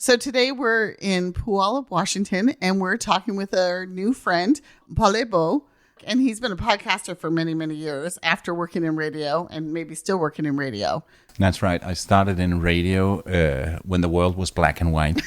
So today we're in Puyallup, Washington, and we're talking with our new friend, Palle Bo. And he's been a podcaster for many, many years after working in radio and maybe still working in radio. That's right. I started in radio when the world was black and white.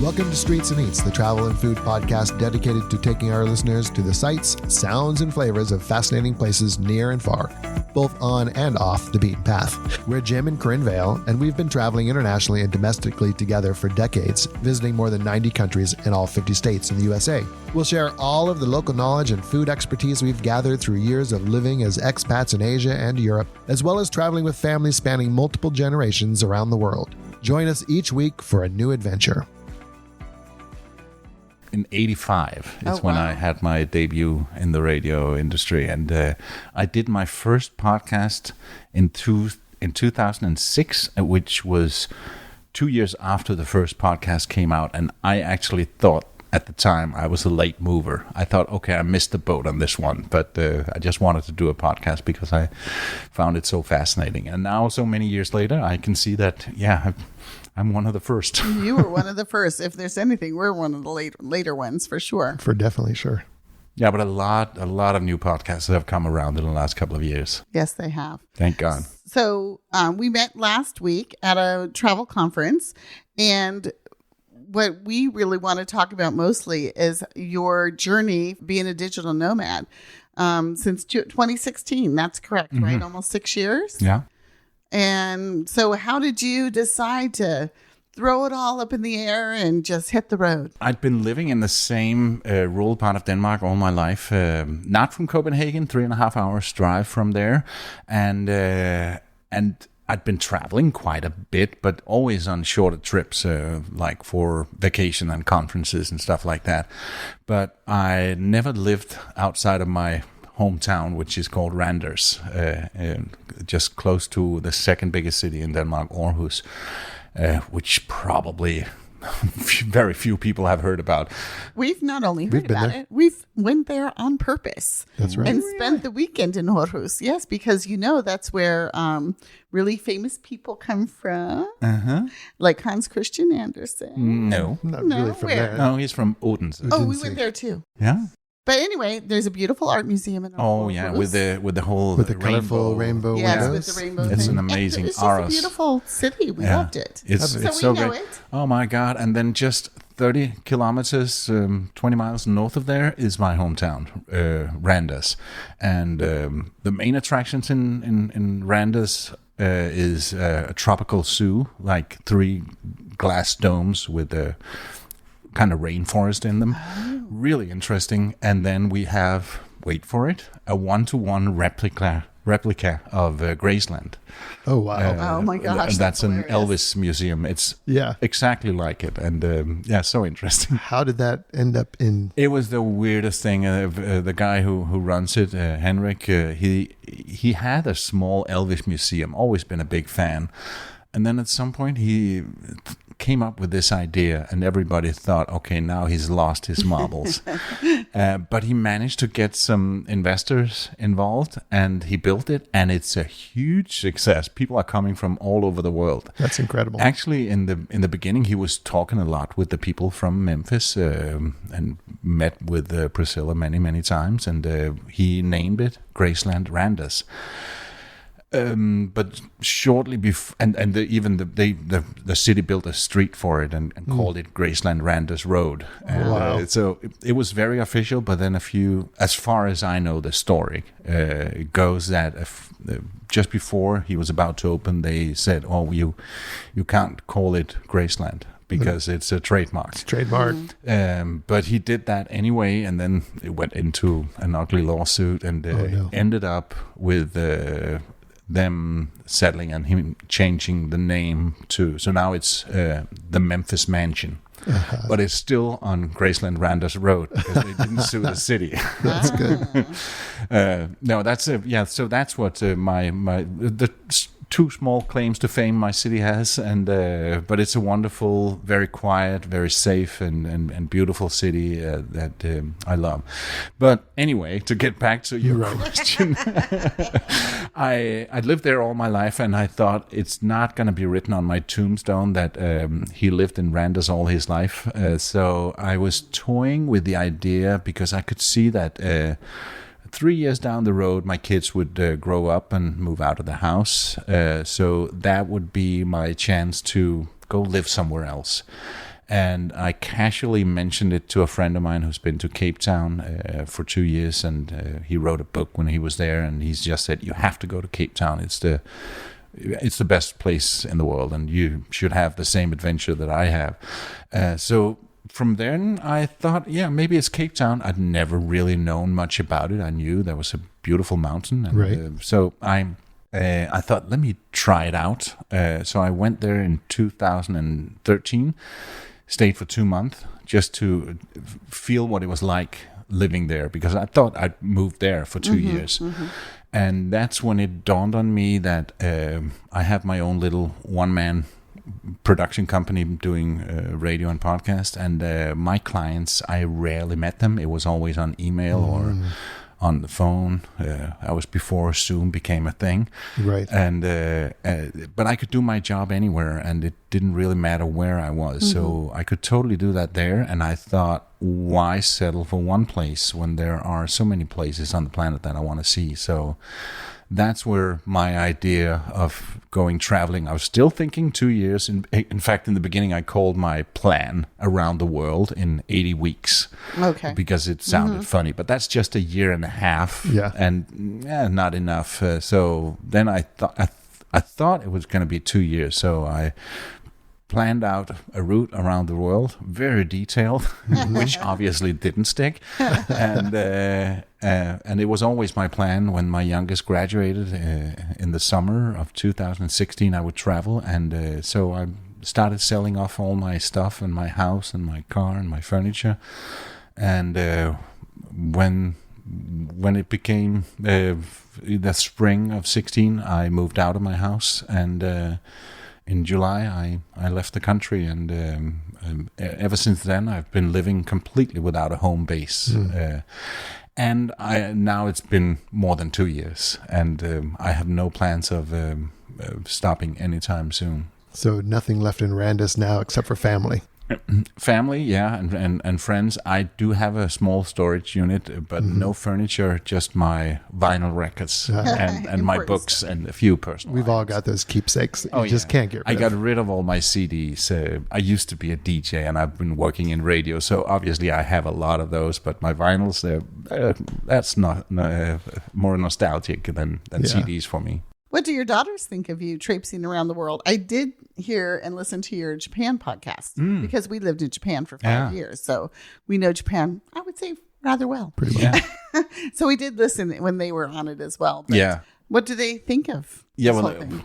Welcome to Streets and Eats, the travel and food podcast dedicated to taking our listeners to the sights, sounds, and flavors of fascinating places near and far, both on and off the beaten path. We're Jim and Corinne Vale, and we've been traveling internationally and domestically together for decades, visiting more than 90 countries in all 50 states in the USA. We'll share all of the local knowledge and food expertise we've gathered through years of living as expats in Asia and Europe, as well as traveling with families spanning multiple generations around the world. Join us each week for a new adventure. In 85 is when I had my debut in the radio industry. And I did my first podcast in 2006, which was 2 years after the first podcast came out. And I actually thought at the time I was a late mover. I thought, okay, I missed the boat on this one. But I just wanted to do a podcast because I found it so fascinating. And now, so many years later, I can see that, I'm one of the first. You were one of the first. If there's anything, we're one of the later ones for sure. For definitely sure. Yeah, but a lot of new podcasts have come around in the last couple of years. Yes, they have. Thank God. So we met last week at a travel conference, and what we really want to talk about mostly is your journey being a digital nomad since 2016. That's correct, right? Almost 6 years? Yeah. And so how did you decide to throw it all up in the air and just hit the road? I'd been living in the same rural part of Denmark all my life, not from Copenhagen, 3.5 hours drive from there. And I'd been traveling quite a bit, but always on shorter trips, like for vacation and conferences and stuff like that. But I never lived outside of my hometown, which is called Randers, just close to the second biggest city in Denmark, Aarhus, which probably very few people have heard about. We've not only heard about it, we've went there on purpose. That's right. And spent the weekend in Aarhus. Yes, because that's where really famous people come from, like Hans Christian Andersen. No. Not really from where? there. No, he's from Odense. Oh, we went there too. Yeah. But anyway, there's a beautiful art museum in Aarhus. Oh yeah, with the whole With the colorful rainbow Yes, windows. with the rainbow. It's thing. an amazing It's just a Aarhus. beautiful city. We Yeah. loved it. It's so it's we so know great. it. Oh my God! And then just 30 kilometers, 20 miles north of there is my hometown, Randers, and the main attractions in Randers is a tropical zoo, like 3 glass domes with a kind of rainforest in them. Really interesting. And then we have, wait for it, a 1-to-1 replica of Graceland. Oh, wow. Oh my gosh, That's an hilarious. Elvis museum. It's Yeah. exactly like it. And so interesting. How did that end up in... It was the weirdest thing. The guy who runs it, Henrik, he had a small Elvis museum, always been a big fan. And then at some point he came up with this idea, and everybody thought, okay, now he's lost his marbles. But he managed to get some investors involved, and he built it, and it's a huge success. People are coming from all over the world. That's incredible. Actually, in the beginning, he was talking a lot with the people from Memphis, and met with Priscilla many times, and he named it Graceland Randers. But shortly before, the city built a street for it and called it Graceland Randers Road. Wow. So it was very official. But then as far as I know, the story it goes that just before he was about to open, they said, "Oh, you can't call it Graceland." Because it's a trademark. It's trademark. But he did that anyway, and then it went into an ugly lawsuit, and ended up with them settling and him changing the name to. So now it's the Memphis Mansion. But it's still on Graceland Randers Road because they didn't sue the city. That's good. No, that's So that's what the two small claims to fame my city has, and but it's a wonderful, very quiet, very safe, and beautiful city that I love. But anyway, to get back to your question, I lived there all my life, and I thought it's not going to be written on my tombstone that he lived in Randers all his life. So I was toying with the idea because I could see that 3 years down the road, my kids would grow up and move out of the house. So that would be my chance to go live somewhere else. And I casually mentioned it to a friend of mine who's been to Cape Town for 2 years, and he wrote a book when he was there, and he's just said, you have to go to Cape Town. It's the best place in the world, and you should have the same adventure that I have. So from then, I thought, yeah, maybe it's Cape Town. I'd never really known much about it. I knew there was a beautiful mountain. And, so I thought, let me try it out. So I went there in 2013, stayed for 2 months just to feel what it was like living there, because I thought I'd moved there for 2 years. And that's when it dawned on me that I have my own little one-man production company doing radio and podcast, and my clients, I rarely met them. It was always on email or on the phone. I was before Zoom became a thing, right? And but I could do my job anywhere, and it didn't really matter where I was. So I could totally do that there. And I thought, why settle for one place when there are so many places on the planet that I want to see? So that's where my idea of going traveling, I was still thinking 2 years. In fact, in the beginning, I called my plan around the world in 80 weeks. Okay. Because it sounded funny, but that's just a year and a half. Yeah. And not enough. So then I thought it was going to be 2 years. So I planned out a route around the world, very detailed, which obviously didn't stick. And it was always my plan when my youngest graduated in the summer of 2016, I would travel. And so I started selling off all my stuff and my house and my car and my furniture. And when it became the spring of 16, I moved out of my house, and in July, I left the country, and ever since then, I've been living completely without a home base. And now it's been more than 2 years, and I have no plans of stopping anytime soon. So nothing left in Randers now except for family. Family, yeah, and friends. I do have a small storage unit, but no furniture, just my vinyl records and my books and a few personal We've items. all got those keepsakes. You just can't get rid I of. got rid of all my CDs. I used to be a DJ, and I've been working in radio, so obviously I have a lot of those, but my vinyls, that's not more nostalgic than CDs for me. What do your daughters think of you traipsing around the world? I did hear and listen to your Japan podcast because we lived in Japan for 5 years. So we know Japan, I would say, rather well. Pretty well. Yeah. So we did listen when they were on it as well. But Yeah. what do they think of Yeah, this well, whole thing?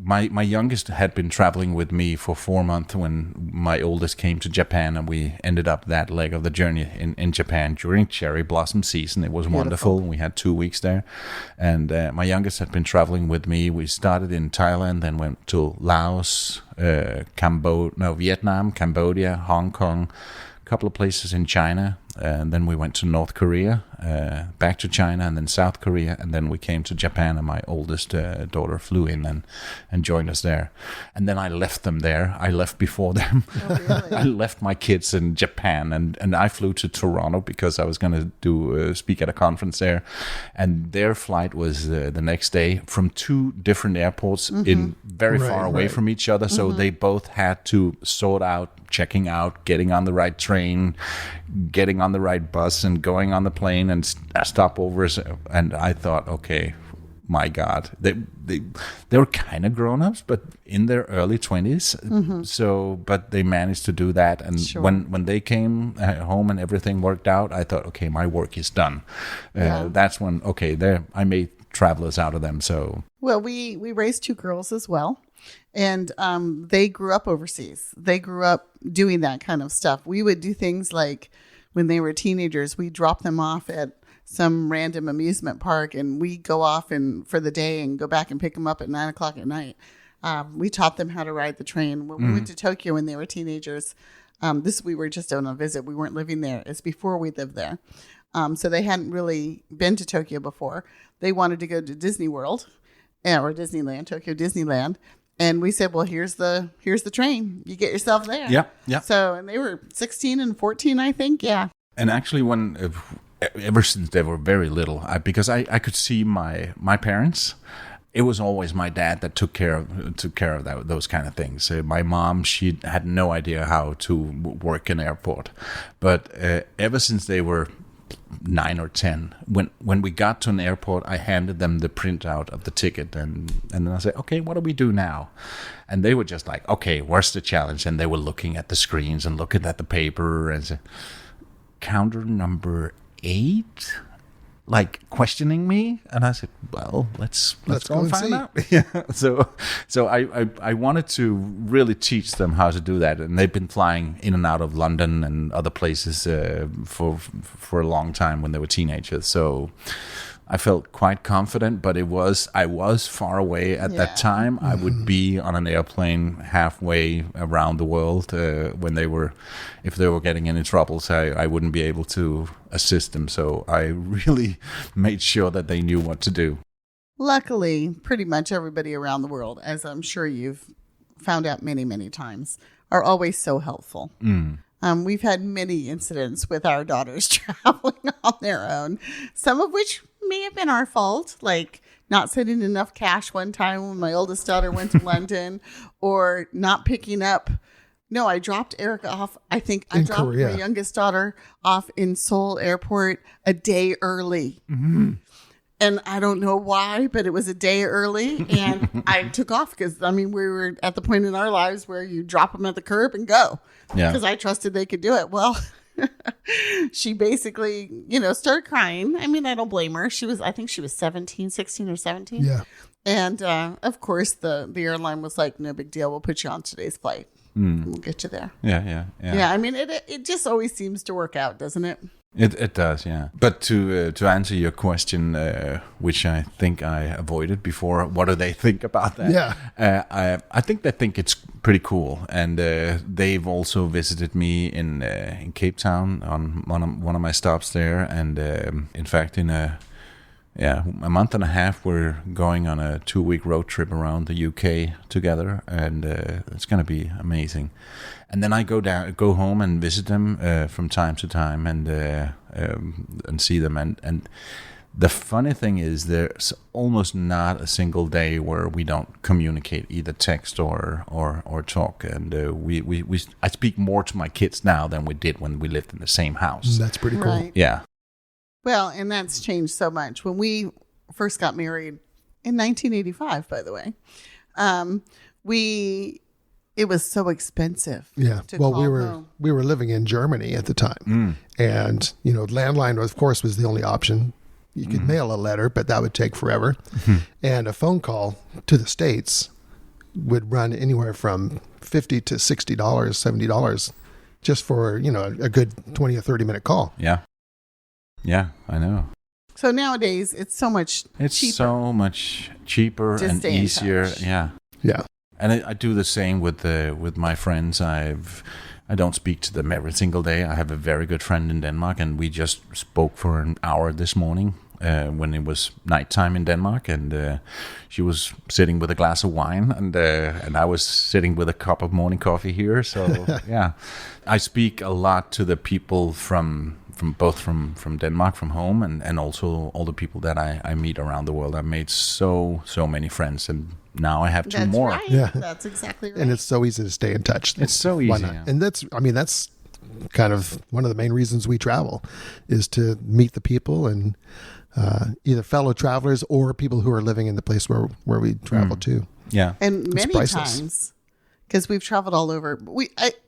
my youngest had been traveling with me for 4 months when my oldest came to Japan, and we ended up that leg of the journey in Japan during cherry blossom season. It was wonderful. We had 2 weeks there, and my youngest had been traveling with me. We started in Thailand, then went to Laos, Vietnam, Cambodia, Hong Kong, a couple of places in China, and then we went to North Korea, back to China, and then South Korea, and then we came to Japan, and my oldest daughter flew in and joined us there. And then I left them there. I left before them. Oh, really? I left my kids in Japan, and I flew to Toronto because I was going to speak at a conference there. And their flight was the next day from 2 different airports in very far away from each other. So they both had to sort out, checking out, getting on the right train, getting on the right bus, and going on the plane and stopovers. And I thought, okay, my God, they were kind of grown-ups, but in their early 20s. So, but they managed to do that. And when they came home and everything worked out, I thought, okay, my work is done. That's when, okay, I made travelers out of them. So, Well, we raised 2 girls as well. And they grew up overseas. They grew up doing that kind of stuff. We would do things like when they were teenagers, we dropped them off at some random amusement park, and we go off and for the day and go back and pick them up at 9:00 at night. We taught them how to ride the train. When we went to Tokyo when they were teenagers, we were just on a visit. We weren't living there. It's before we lived there. So they hadn't really been to Tokyo before. They wanted to go to Disney World or Disneyland, Tokyo Disneyland. And we said, well, here's the train. You get yourself there. Yeah. So, and they were 16 and 14, I think. Yeah. And actually, ever since they were very little, because I could see my parents. It was always my dad that took care of those kind of things. My mom, she had no idea how to work an airport, but ever since they were 9 or 10, when we got to an airport, I handed them the printout of the ticket, and then I said, okay, what do we do now? And they were just like, okay, where's the challenge? And they were looking at the screens and looking at the paper and said, counter number 8. Like questioning me, and I said, "Well, let's go and find out." Yeah. So I wanted to really teach them how to do that, and they've been flying in and out of London and other places for a long time when they were teenagers. So I felt quite confident, but I was far away at that time. I would be on an airplane halfway around the world if they were getting any troubles, I wouldn't be able to assist them. So I really made sure that they knew what to do. Luckily, pretty much everybody around the world, as I'm sure you've found out many, many times, are always so helpful. We've had many incidents with our daughters traveling on their own, some of which may have been our fault, like not sending enough cash one time when my oldest daughter went to London, or not picking up. No, I dropped Erica off. I think I dropped Korea. my youngest daughter off in Seoul Airport a day early. And I don't know why, but it was a day early, and I took off because, we were at the point in our lives where you drop them at the curb and go. Yeah. Because I trusted they could do it. Well, she basically, started crying. I don't blame her. I think she was 16 or 17. Yeah. And, of course, the airline was like, no big deal. We'll put you on today's flight. We'll get you there. Yeah. Yeah, it just always seems to work out, doesn't it? It does, yeah. But to answer your question, which I think I avoided before, what do they think about that? Yeah. I think they think it's pretty cool, and they've also visited me in Cape Town on one of my stops there, and in fact, in a month and a half, we're going on a 2-week road trip around the UK together, and it's going to be amazing. And then I go home and visit them from time to time, and see them. And the funny thing is, there's almost not a single day where we don't communicate, either text or talk. And I speak more to my kids now than we did when we lived in the same house. That's pretty cool. Right. Yeah. Well, and that's changed so much. When we first got married in 1985, by the way, it was so expensive. Yeah. to Well, call home. we were living in Germany at the time, and landline of course was the only option. You could mail a letter, but that would take forever, and a phone call to the States would run anywhere from $50 to $60, $70, just for a good 20 or 30-minute call. Yeah, I know. So nowadays, it's so much It's cheaper. so much cheaper Just and stay in easier. touch. Yeah. Yeah. And I do the same with my friends. I don't speak to them every single day. I have a very good friend in Denmark, and we just spoke for an hour this morning when it was nighttime in Denmark, and she was sitting with a glass of wine, and I was sitting with a cup of morning coffee here. So yeah, I speak a lot to the people from Denmark, from home, and also all the people that I meet around the world. I've made so many friends, and now I have two That's more. right. Yeah. That's exactly right. And it's so easy to stay in touch. It's so Why easy, not? yeah. And that's kind of one of the main reasons we travel, is to meet the people and either fellow travelers or people who are living in the place where we travel to. Yeah. And many priceless. times, because we've traveled all over,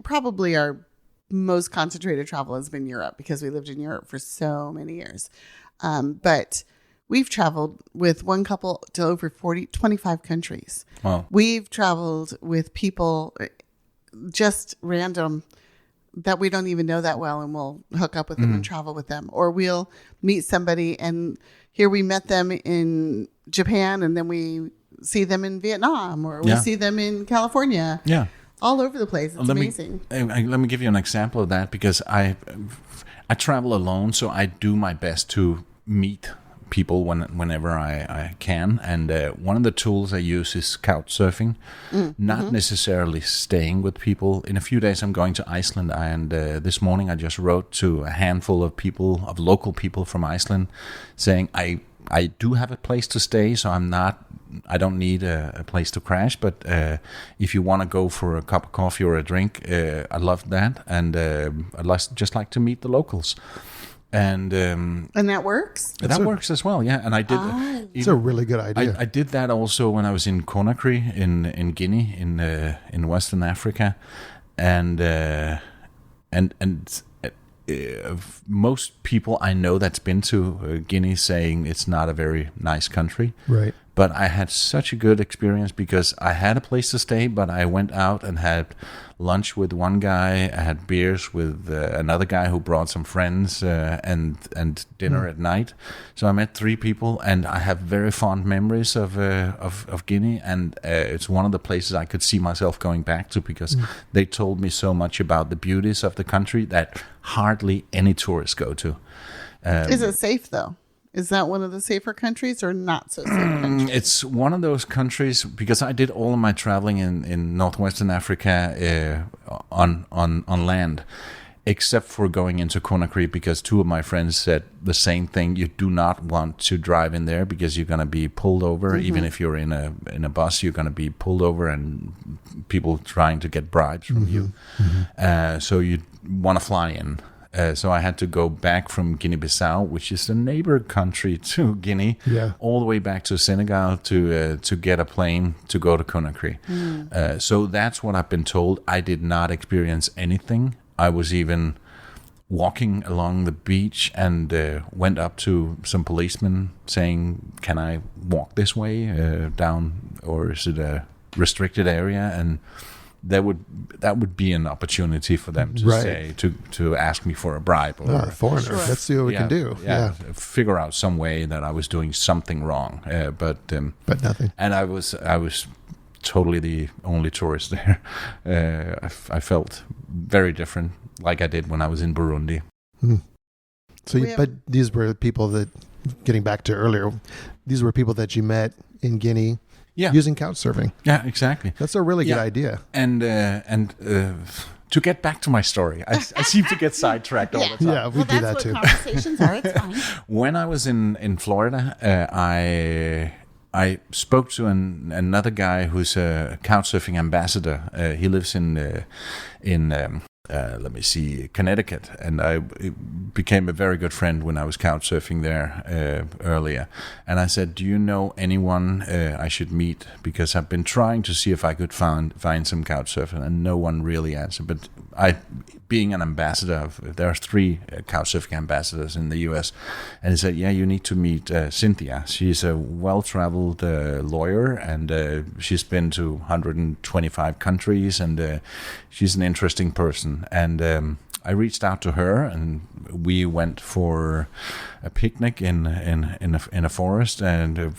probably our most concentrated travel has been Europe, because we lived in Europe for so many years. But we've traveled with one couple to over 25 countries. Wow. We've traveled with people, just random, that we don't even know that well, and we'll hook up with them and travel with them. Or we'll meet somebody and here we met them in Japan and then we see them in Vietnam, or we see them in California. Yeah. All over the place. It's amazing. Let me give you an example of that, because I travel alone, so I do my best to meet people whenever I can. And one of the tools I use is couch surfing, not necessarily staying with people. In a few days, I'm going to Iceland, and this morning I just wrote to a handful of people, of local people from Iceland, saying I do have a place to stay, so I don't need a place to crash, but if you want to go for a cup of coffee or a drink, I'd love that, and I'd just like to meet the locals. And that works? That works as well, yeah. And I did. It's a really good idea. I did that also when I was in Conakry in Guinea in Western Africa, and most people I know that's been to Guinea saying it's not a very nice country. Right. But I had such a good experience because I had a place to stay, but I went out and had lunch with one guy. I had beers with another guy who brought some friends, and dinner at night. So I met 3 people, and I have very fond memories of Guinea. And it's one of the places I could see myself going back to, because they told me so much about the beauties of the country that hardly any tourists go to. Is it safe though? Is that one of the safer countries or not so safe countries? It's one of those countries, because I did all of my traveling in northwestern Africa on land, except for going into Conakry, because 2 of my friends said the same thing. You do not want to drive in there because you're going to be pulled over. Even if you're in a bus, you're going to be pulled over and people trying to get bribes from you. So you want to fly in. So I had to go back from Guinea-Bissau, which is the neighbor country to Guinea, all the way back to Senegal to get a plane to go to Conakry. So that's what I've been told. I did not experience anything. I was even walking along the beach and went up to some policemen saying, "Can I walk this way down, or is it a restricted area?" And that would be an opportunity for them to say to ask me for a bribe or a foreigner. Sure. Let's see what we can do. Figure out some way that I was doing something wrong, but nothing. And I was totally the only tourist there. I felt very different, like I did when I was in Burundi. So, but these were people that, getting back to earlier, these were people that you met in Guinea. Using couch surfing. Yeah, exactly. That's a really good idea. And to get back to my story, I seem to get sidetracked all the time. Yeah, we do that too. That's what conversations are. It's fine. When I was in Florida, I spoke to another guy who's a couch surfing ambassador. He lives in Connecticut, and I became a very good friend when I was couch surfing there earlier. And I said, "Do you know anyone I should meet? Because I've been trying to see if I could find some couch surfing, and no one really answered." But being an ambassador, there are 3 couch surfing ambassadors in the U.S., and he said, "Yeah, you need to meet Cynthia. She's a well-traveled lawyer, and she's been to 125 countries, and she's an interesting person." And I reached out to her, and we went for a picnic in a forest, and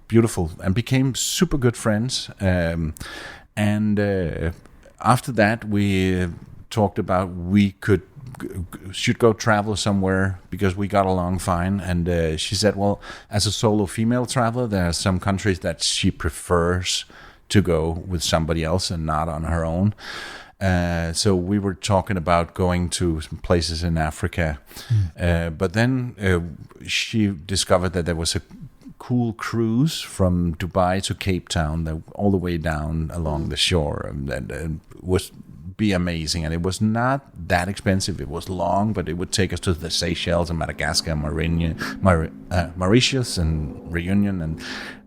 beautiful, and became super good friends. And after that, we talked about we should go travel somewhere because we got along fine. And she said, well, as a solo female traveler, there are some countries that she prefers to go with somebody else and not on her own. So we were talking about going to some places in Africa. But then she discovered that there was a cool cruise from Dubai to Cape Town, all the way down along the shore, and it was be amazing. And it was not that expensive. It was long, but it would take us to the Seychelles and Madagascar, Mauritius and Reunion, and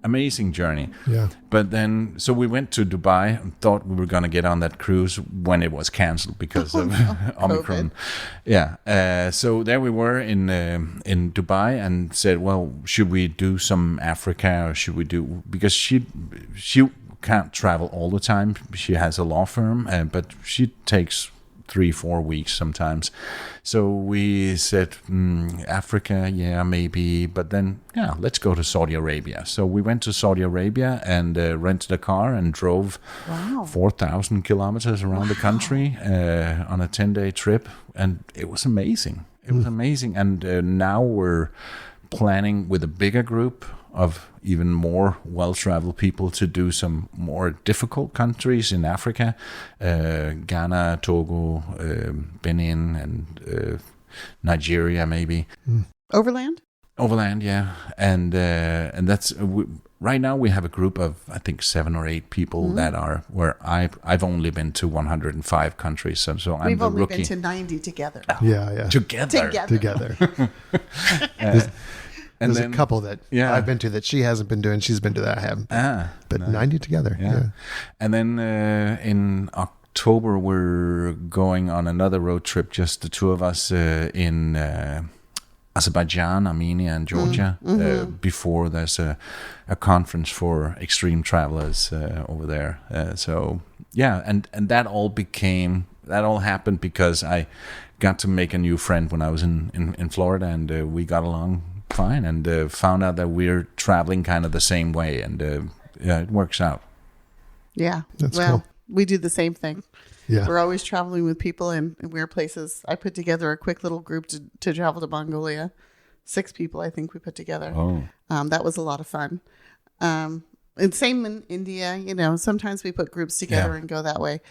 amazing journey. Yeah. But then, so we went to Dubai and thought we were going to get on that cruise when it was canceled because of Omicron. Yeah. So there we were in Dubai and said, well, should we do some Africa, or should we do, because she can't travel all the time. She has a law firm, but she takes 3-4 weeks sometimes. So we said, Africa, yeah, maybe, but then, yeah, let's go to Saudi Arabia. So we went to Saudi Arabia and rented a car and drove 4,000 kilometers around the country on a 10-day trip, and it was amazing. It was amazing, and now we're planning with a bigger group of even more well-traveled people to do some more difficult countries in Africa, Ghana, Togo, Benin, and Nigeria maybe. Overland, yeah, and that's right now we have a group of I think 7 or 8 people that are where I've only been to 105 countries, so I'm we've the only rookie. been to 90 together. Yeah. Together. And There's a couple that I've been to that she hasn't been to, and she's been to that I haven't been. But nice. 90 together. Yeah. And then in October, we're going on another road trip, just the two of us in Azerbaijan, Armenia, and Georgia. Before there's a conference for extreme travelers over there. And that all happened because I got to make a new friend when I was in Florida, and we got along fine, and found out that we're traveling kind of the same way, and it works out. Yeah, that's cool. We do the same thing. Yeah, we're always traveling with people in weird places. I put together a quick little group to travel to Mongolia. 6 people, I think we put together. That was a lot of fun. And same in India. Sometimes we put groups together and go that way.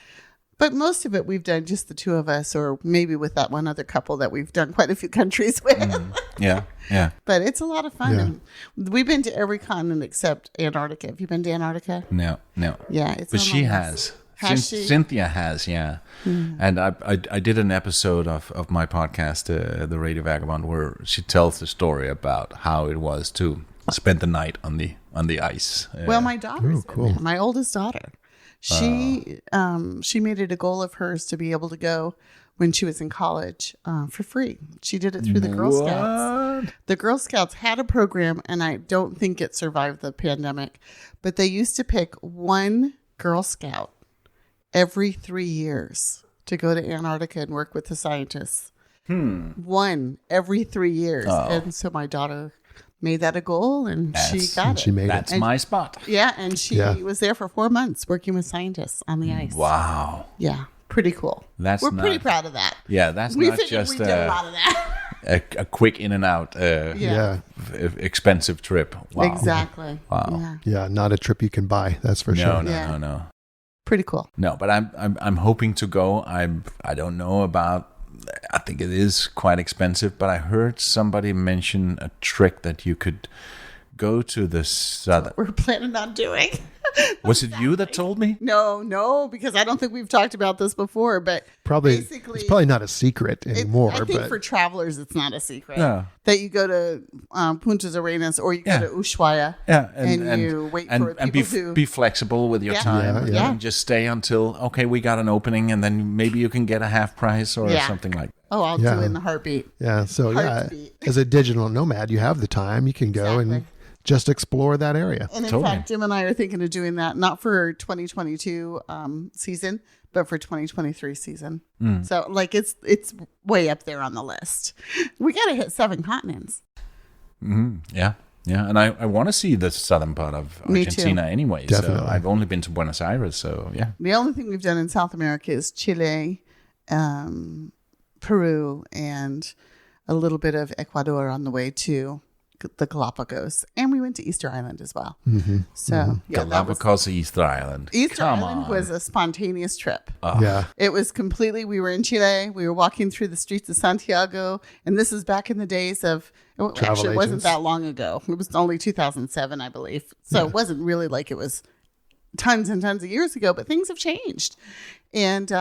But most of it we've done just the two of us, or maybe with that one other couple that we've done quite a few countries with. Yeah. But it's a lot of fun. And we've been to every continent except Antarctica. Have you been to Antarctica? No. Yeah, it's. But she has. She? Cynthia has, yeah. And I did an episode of my podcast, The Radio Vagabond, where she tells the story about how it was to spend the night on the ice. Well, my daughter's been there. My oldest daughter. She made it a goal of hers to be able to go when she was in college for free. She did it through the Girl Scouts. The Girl Scouts had a program, and I don't think it survived the pandemic, but they used to pick one Girl Scout every 3 years to go to Antarctica and work with the scientists. One every 3 years. And so my daughter made that a goal, and she got it. She made That's it. my spot. Yeah, and she was there for 4 months working with scientists on the ice. Wow. Yeah, pretty cool. We're pretty proud of that. Yeah, that's we not just we did a lot of that. a quick in and out expensive trip. Wow. Exactly. Wow. Yeah, not a trip you can buy, that's for sure. No. Pretty cool. No, but I'm hoping to go. I don't know about. I think it is quite expensive, but I heard somebody mention a trick that you could go to the southern. We're planning on doing. Was it you that told me? No, because I don't think we've talked about this before, but basically, it's probably not a secret anymore. I think for travelers, it's not a secret that you go to Punta Arenas or you go to Ushuaia and you wait for people to be flexible with your time and just stay until, we got an opening, and then maybe you can get a half price or something like that. Oh, I'll do it in a heartbeat. Yeah, so as a digital nomad, you have the time. You can go and just explore that area. And in fact, Jim and I are thinking of doing that, not for 2022 season, but for 2023 season. So it's way up there on the list. We got to hit 7 continents. Yeah. And I want to see the southern part of Argentina anyway. Definitely. So I've only been to Buenos Aires. So yeah. The only thing we've done in South America is Chile, Peru, and a little bit of Ecuador on the way to the Galapagos, and we went to Easter Island as well. Galapagos, Easter Island. Easter Island was a spontaneous trip. Yeah, it was completely. We were in Chile. We were walking through the streets of Santiago, and this is back in the days of. Actually, it wasn't that long ago. It was only 2007, I believe. So it wasn't really like it was tons and tons of years ago, but things have changed, and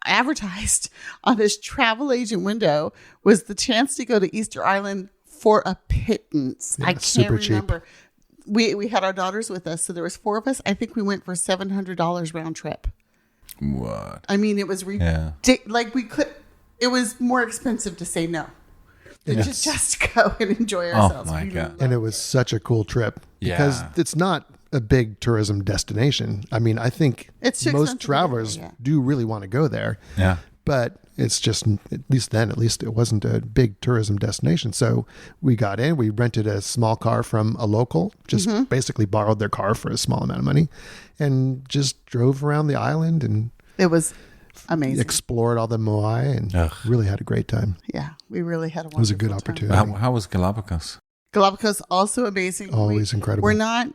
advertised on this travel agent window was the chance to go to Easter Island for a pittance. I can't remember. Cheap. We had our daughters with us, so there was 4 of us. I think we went for $700 round trip. What? I mean, it was like we could. It was more expensive to say no than just go and enjoy ourselves. Oh my God! And it was such a cool trip because it's not a big tourism destination. I mean, I think It's too most expensive to travelers go there, yeah. do really want to go there. Yeah. But it's just, at least it wasn't a big tourism destination. So we got in, we rented a small car from a local, just basically borrowed their car for a small amount of money, and just drove around the island and It was amazing. explored all the moai and really had a great time. Yeah, we really had a wonderful It was a good time. opportunity. How was Galapagos? Galapagos, also amazing. Always incredible. We're not,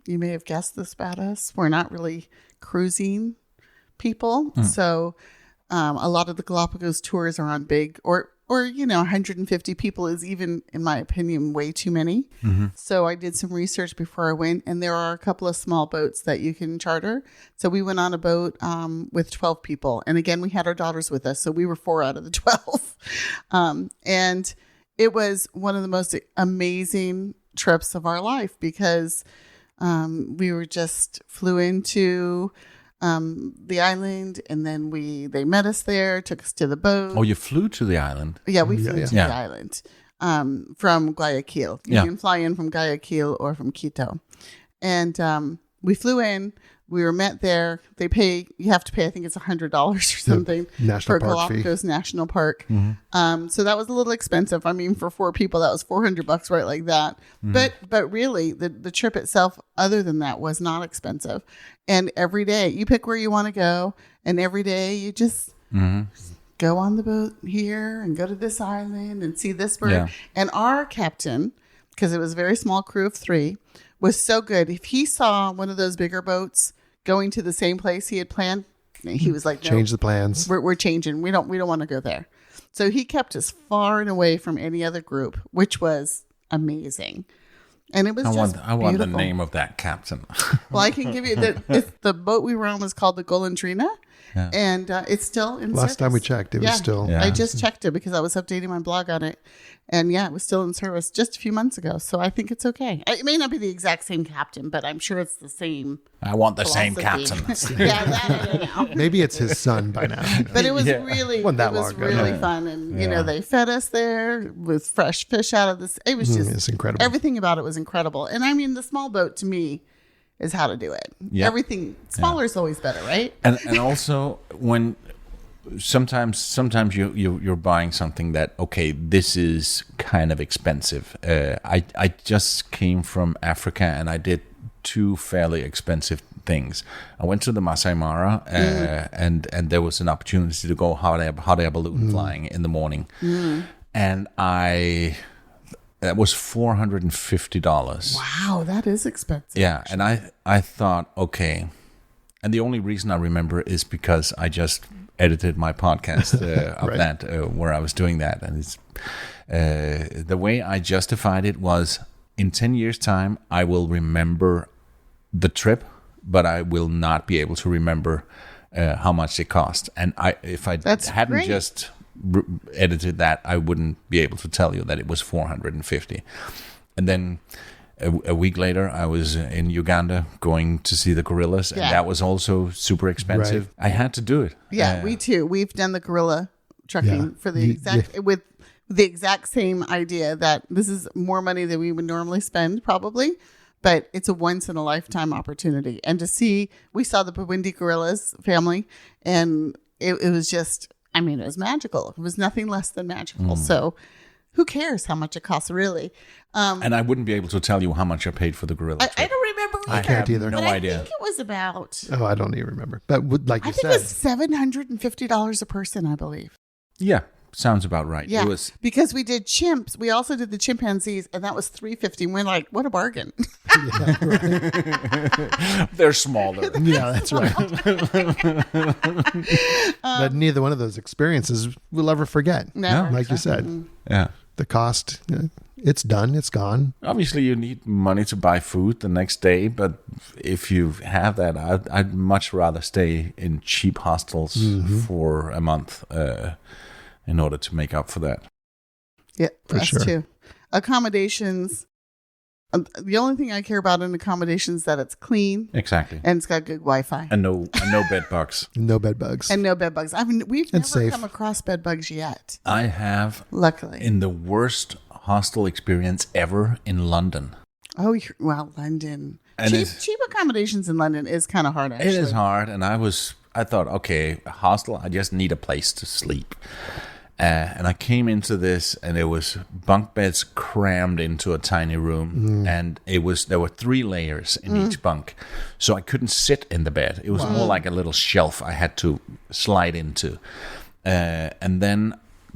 you may have guessed this about us, we're not really cruising people. So a lot of the Galapagos tours are on big, or 150 people is even, in my opinion, way too many. So I did some research before I went, and there are a couple of small boats that you can charter. So we went on a boat with 12 people. And again, we had our daughters with us. So we were 4 out of the 12. And it was one of the most amazing trips of our life because we were just flew into the island, and then they met us there, took us to the boat. Oh, you flew to the island. Yeah, we flew Yeah. to the island from Guayaquil. You can fly in from Guayaquil or from Quito. And we flew in. We were met there. You have to pay, I think it's $100 or something National for Park fee. Galapagos National Park. So that was a little expensive. I mean, for 4 people, that was $400 right like that. But really, the trip itself, other than that, was not expensive. And every day, you pick where you want to go. And every day, you just go on the boat here and go to this island and see this bird. Yeah. And our captain, because it was a very small crew of 3, was so good. If he saw one of those bigger boats going to the same place he had planned, he was like, no, Change the plans. we're changing. We don't want to go there. So he kept us far and away from any other group, which was amazing. And it was I want the beautiful. name of that captain. Well, I can give you the boat we were on was called the Golondrina. And it's still in Last service. time we checked, it was still. Yeah. I just checked it because I was updating my blog on it. And it was still in service just a few months ago. So I think it's okay. It may not be the exact same captain, but I'm sure it's the same. I want the same philosophy. captain. Yeah, that I don't know. Maybe it's his son by now. But it was really, Wasn't that it was long ago. really fun. And, they fed us there with fresh fish out of this. It was just It's incredible. Everything about it was incredible. And I mean, the small boat to me is how to do it. Yeah. Everything smaller is always better, right? and also when sometimes you're buying something that, okay, this is kind of expensive. I just came from Africa and I did 2 fairly expensive things. I went to the Masai Mara and there was an opportunity to go hot air balloon flying in the morning, and that was $450. Wow, that is expensive. Yeah, and I thought, okay, and the only reason I remember is because I just edited my podcast of Right. that where I was doing that, and it's the way I justified it was, in 10 years' time I will remember the trip, but I will not be able to remember how much it cost. And if I That's hadn't great. just edited that, I wouldn't be able to tell you that it was 450. And then a week later, I was in Uganda going to see the gorillas, and Yeah. that was also super expensive. I had to do it. Yeah, we too. We've done the gorilla trucking Yeah. for the with the exact same idea that this is more money than we would normally spend, probably, but it's a once in a lifetime opportunity. And we saw the Bawindi gorillas family, and it was just, I mean, it was magical. It was nothing less than magical. So who cares how much it costs, really? And I wouldn't be able to tell you how much I paid for the gorilla I trip. don't remember either. I can't either. No but idea. I think it was about, Oh, I don't even remember. But like I you think said, it was $750 a person, I believe. Yeah, sounds about right. Yeah, It was. because we did chimps. We also did the chimpanzees, and that was $350. And we're like, what a bargain! They're smaller. yeah, that's right. But neither one of those experiences we'll ever forget. Never. Like you said, Yeah. the cost, it's done, it's gone. Obviously, you need money to buy food the next day, but if you have that, I'd much rather stay in cheap hostels for a month in order to make up for that. Yeah, For us sure. too. Accommodations. The only thing I care about in accommodations is that it's clean Exactly. and it's got good Wi-Fi And no bed bugs. No bed bugs. and no bed bugs. We've never safe. come across bed bugs yet. I have Luckily. in the worst hostel experience ever in London. Oh, well, London. And cheap accommodations in London is kind of hard, actually. It is hard, and I thought, okay, a hostel, I just need a place to sleep. And I came into this, and it was bunk beds crammed into a tiny room, and there were 3 layers in each bunk, so I couldn't sit in the bed. It was more like a little shelf I had to slide into. And then,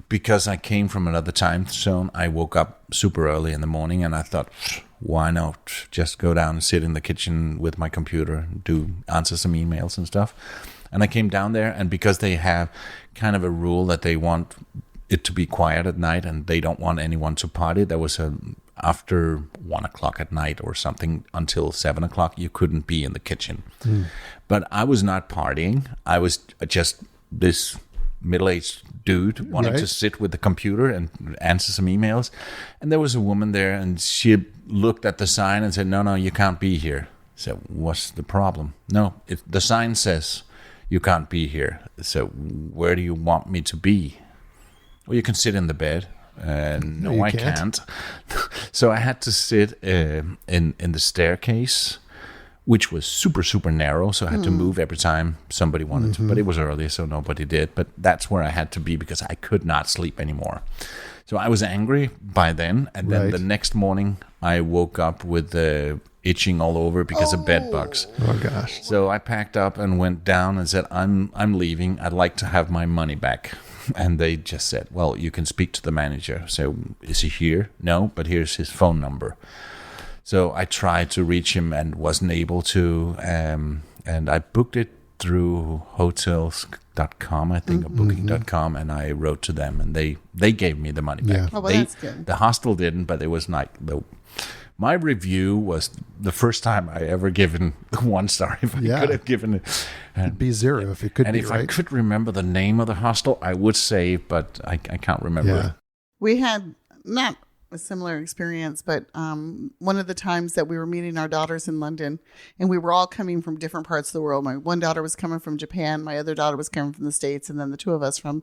because I came from another time zone, I woke up super early in the morning, and I thought, why not just go down and sit in the kitchen with my computer and answer some emails and stuff. And I came down there, and because they have kind of a rule that they want it to be quiet at night and they don't want anyone to party, there was after 1 o'clock at night or something until 7 o'clock, you couldn't be in the kitchen. But I was not partying. I was just this middle-aged dude wanting to sit with the computer and answer some emails. And there was a woman there, and she looked at the sign and said, no, you can't be here. I said, what's the problem? No, the sign says you can't be here. So where do you want me to be? Well, you can sit in the bed. No, I can't. So I had to sit in the staircase, which was super, super narrow. So I had to move every time somebody wanted to. But it was early, so nobody did. But that's where I had to be because I could not sleep anymore. So I was angry by then. And then the next morning, I woke up with itching all over because of bed bugs. Oh, gosh. So I packed up and went down and said, I'm leaving. I'd like to have my money back. And they just said, well, you can speak to the manager. So is he here? No, but here's his phone number. So I tried to reach him and wasn't able to. And I booked it through hotels.com, I think, or booking.com. And I wrote to them, and they gave me the money back. Yeah. Oh, well, that's good. The hostel didn't, but it was like my review was the first time I ever given 1 star. If I could have given it. It'd be 0 if it could be, if I could remember the name of the hostel, I would say, but I can't remember. Yeah. We had not a similar experience, but one of the times that we were meeting our daughters in London, and we were all coming from different parts of the world. My one daughter was coming from Japan, my other daughter was coming from the States, and then the 2 of us from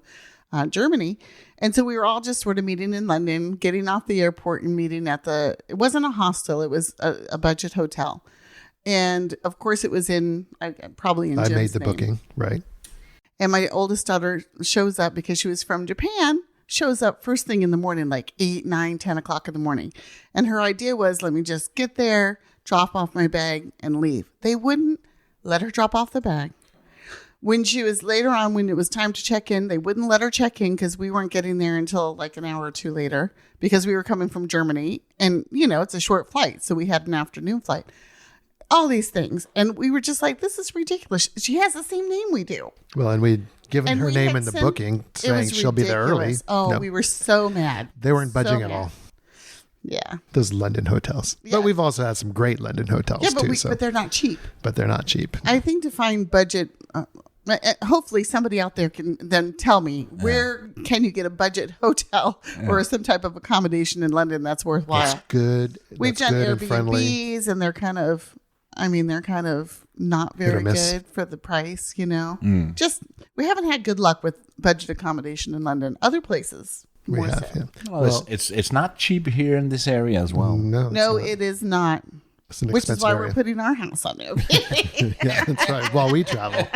Germany. And so we were all just sort of meeting in London, getting off the airport and meeting at it wasn't a hostel, it was a budget hotel. And of course it was probably in Jim's I made the name. booking, right? And my oldest daughter shows up because she was from Japan, shows up first thing in the morning, like 8, 9, 10 o'clock in the morning. And her idea was, let me just get there, drop off my bag and leave. They wouldn't let her drop off the bag. When she was later on, when it was time to check in, they wouldn't let her check in because we weren't getting there until like an hour or 2 later because we were coming from Germany. And, it's a short flight. So we had an afternoon flight. All these things. And we were just like, this is ridiculous. She has the same name we do. Well, and we'd given her name in the booking saying she'll be there early. Oh, No. We were so mad. They weren't budging So at all. Yeah. Those London hotels. Yeah. But we've also had some great London hotels too. But they're not cheap. But they're not cheap. I think to find budget, hopefully somebody out there can then tell me where can you get a budget hotel or some type of accommodation in London that's worthwhile. It's good. We've That's done good and friendly. Airbnbs and they're kind of not very good for the price, Just, we haven't had good luck with budget accommodation in London. Other places, We more have, so. yeah. Well, it's not cheap here in this area as well. No, it's No, not. it is not. It's an Which is expensive why area. we're putting our house on Airbnb. Yeah, that's right. While we travel.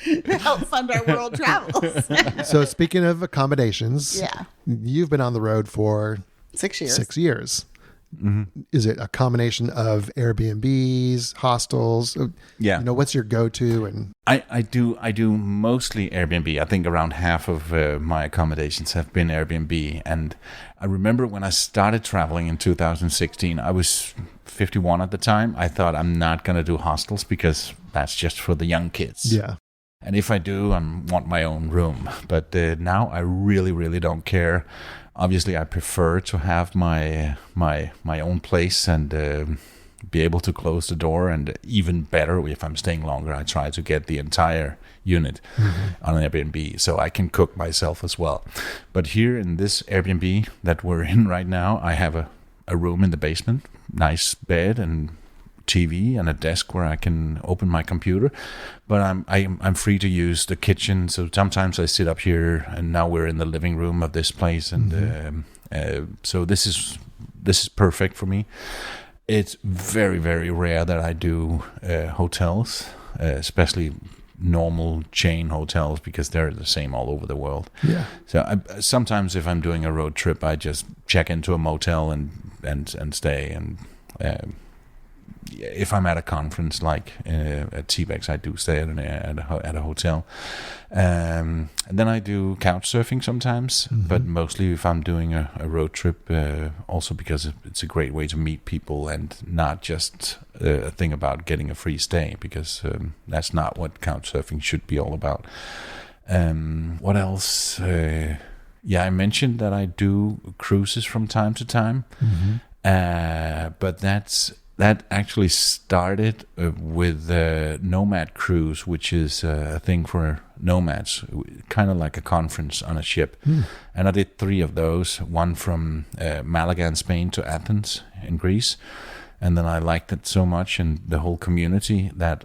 to help fund our world travels. So speaking of accommodations, Yeah. you've been on the road for 6 years. 6 years. Is it a combination of Airbnbs, hostels? Yeah. What's your go-to? And I do mostly Airbnb. I think around half of my accommodations have been Airbnb. And I remember when I started traveling in 2016, I was 51 at the time. I thought I'm not going to do hostels because that's just for the young kids. yeah, And if I do, I want my own room. But now I really, really don't care. Obviously, I prefer to have my own place and be able to close the door. And even better, if I'm staying longer, I try to get the entire unit on an Airbnb so I can cook myself as well. But here in this Airbnb that we're in right now, I have a room in the basement, nice bed and TV and a desk where I can open my computer, but I'm free to use the kitchen. So sometimes I sit up here, and now we're in the living room of this place, and so this is perfect for me. It's very, very rare that I do hotels, especially normal chain hotels, because they're the same all over the world. Yeah. So sometimes if I'm doing a road trip, I just check into a motel and stay. And if I'm at a conference like at TBEX, I do stay at a hotel. And then I do couch surfing sometimes, but mostly if I'm doing a road trip, also because it's a great way to meet people and not just a thing about getting a free stay, because that's not what couch surfing should be all about. What else? I mentioned that I do cruises from time to time, but that actually started with Nomad Cruise, which is a thing for nomads, kind of like a conference on a ship. And I did 3 of those, one from Malaga in Spain to Athens in Greece. And then I liked it so much and the whole community that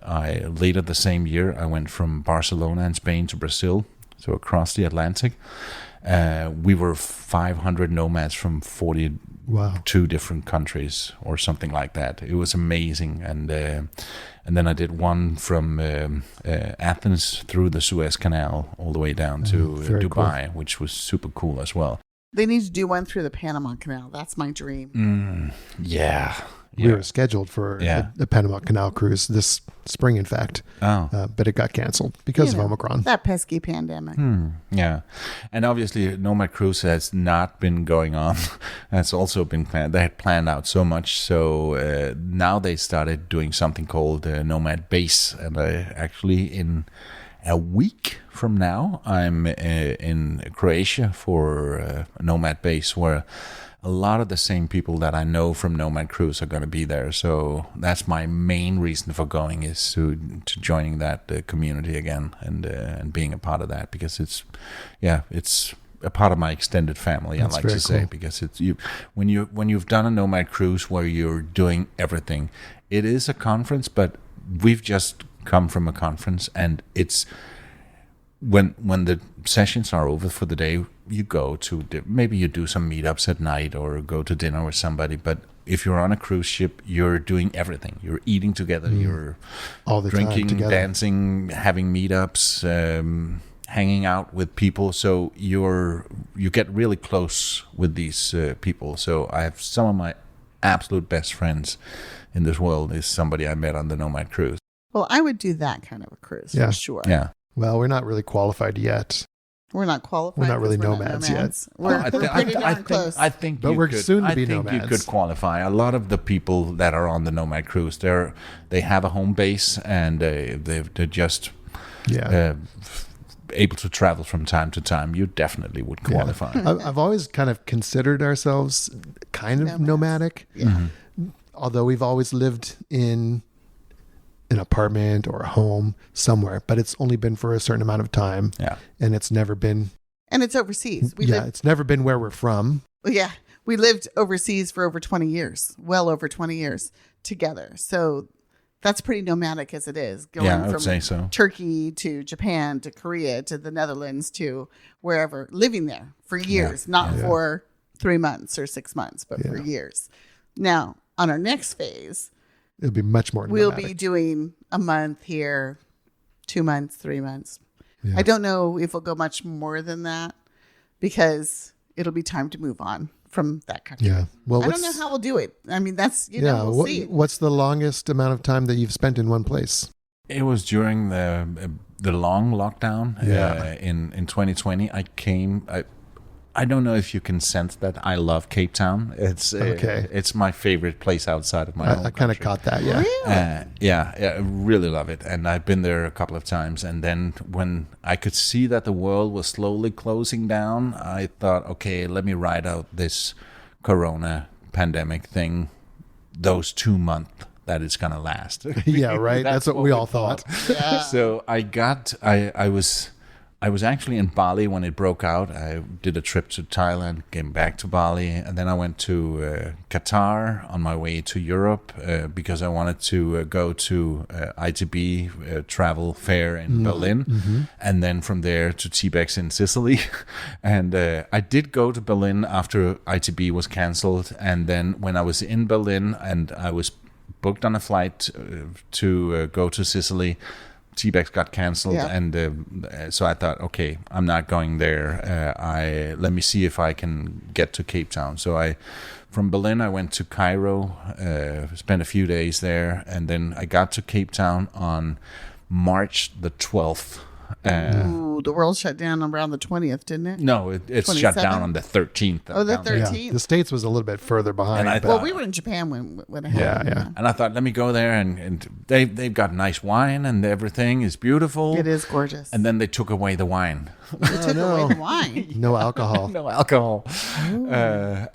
later the same year, I went from Barcelona in Spain to Brazil, so across the Atlantic. We were 500 nomads from 42 different countries or something like that. It was amazing. And then I did one from Athens through the Suez Canal all the way down to Dubai, cool. Which was super cool as well. They need to do one through the Panama Canal. That's my dream. Yeah. We were scheduled for the Panama Canal cruise this spring, in fact. But it got canceled because of Omicron. That pesky pandemic. Yeah. And obviously, Nomad Cruise has not been going on. That's also been planned. They had planned out so much. So now they started doing something called Nomad Base. And actually, in a week from now, I'm in Croatia for a Nomad Base, where a lot of the same people that I know from Nomad Cruise are going to be there. So that's my main reason for going, is to joining that community again and being a part of that, because it's a part of my extended family. That's I like to say, cool. Because it's when you've done a Nomad Cruise where you're doing everything, it is a conference, but we've just come from a conference, and it's when the sessions are over for the day, you go to maybe you do some meetups at night or go to dinner with somebody. But if you're on a cruise ship, you're doing everything. You're eating together. You're all the drinking, time dancing, having meetups, hanging out with people. So you get really close with these people. So I have some of my absolute best friends in this world is somebody I met on the Nomad Cruise. Well, I would do that kind of a cruise for sure. Yeah. Well, we're not really qualified yet. We're not qualified. We're not really nomads yet. We're pretty darn close. I think but we're soon to be nomads. You could qualify. A lot of the people that are on the Nomad Cruise, they have a home base, and they're just able to travel from time to time. You definitely would qualify. I've always kind of considered ourselves kind of nomadic. Yeah. Although we've always lived in an apartment or a home somewhere, but it's only been for a certain amount of time. Yeah. And it's never been. And it's overseas. It's never been where we're from. Yeah. We lived overseas for over 20 years, well over 20 years together. So that's pretty nomadic as it is. Going I would say so. Turkey to Japan to Korea to the Netherlands to wherever, living there for years, not for 3 months or 6 months, but for years. Now, on our next phase, it'll be much more we'll nomadic. be doing a month here, 2 months, 3 months. Yeah. I don't know if we'll go much more than that, because it'll be time to move on from that country. Yeah. Well, I don't know how we'll do it. I mean, that's, we'll see. What's the longest amount of time that you've spent in one place? It was during the long lockdown in 2020. I don't know if you can sense that I love Cape Town. It's my favorite place outside of my home country. I kind of caught that, Really? I really love it. And I've been there a couple of times. And then when I could see that the world was slowly closing down, I thought, okay, let me ride out this Corona pandemic thing, those 2 months that it's going to last. Yeah, right? That's what we all thought. Yeah. So I I was actually in Bali when it broke out. I did a trip to Thailand, came back to Bali, and then I went to Qatar on my way to Europe because I wanted to go to ITB travel fair in Berlin, and then from there to T-Bex in Sicily. And I did go to Berlin after ITB was cancelled, and then when I was in Berlin and I was booked on a flight to go to Sicily, T-Bex got cancelled, and so I thought, okay, I'm not going there. Let me see if I can get to Cape Town. So from Berlin, I went to Cairo, spent a few days there, and then I got to Cape Town on March the 12th. The world shut down around the 20th, didn't it? No, it shut down on the 13th. Oh, the 13th. Yeah, the States was a little bit further behind. Well, we were in Japan when it happened. Yeah. And I thought, let me go there, and they've got nice wine, and everything is beautiful. It is gorgeous. And then they took away the wine. They took away the wine. No alcohol. No alcohol.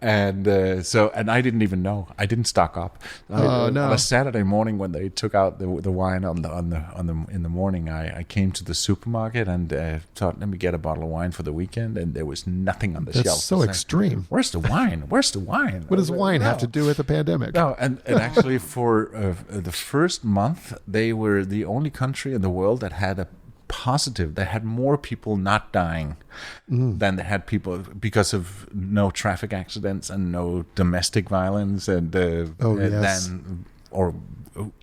And I didn't even know. I didn't stock up. On a Saturday morning when they took out the wine in the morning, I came to the supermarket and thought, let me get a bottle of wine for the weekend, and there was nothing on the shelf. That's so extreme. Where's the wine? Where's the wine? What does wine have to do with the pandemic? No, and actually for the first month, they were the only country in the world that had a positive. They had more people not dying than they had people because of no traffic accidents and no domestic violence and or